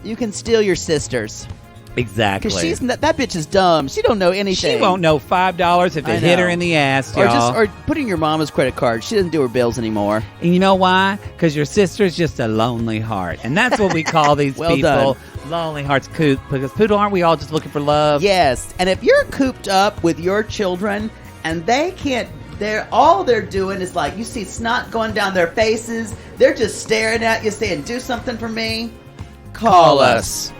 You can steal your sister's. Exactly. Because that bitch is dumb. She don't know anything. She won't know $5 if it hit her in the ass, y'all. Or putting your mama's credit card. She doesn't do her bills anymore. And you know why? Because your sister's just a lonely heart. And that's what we call these people. Done. Lonely hearts coop. Because, Poodle, aren't we all just looking for love? Yes. And if you're cooped up with your children and they can't, all they're doing is like, you see snot going down their faces. They're just staring at you saying, do something for me. Call us.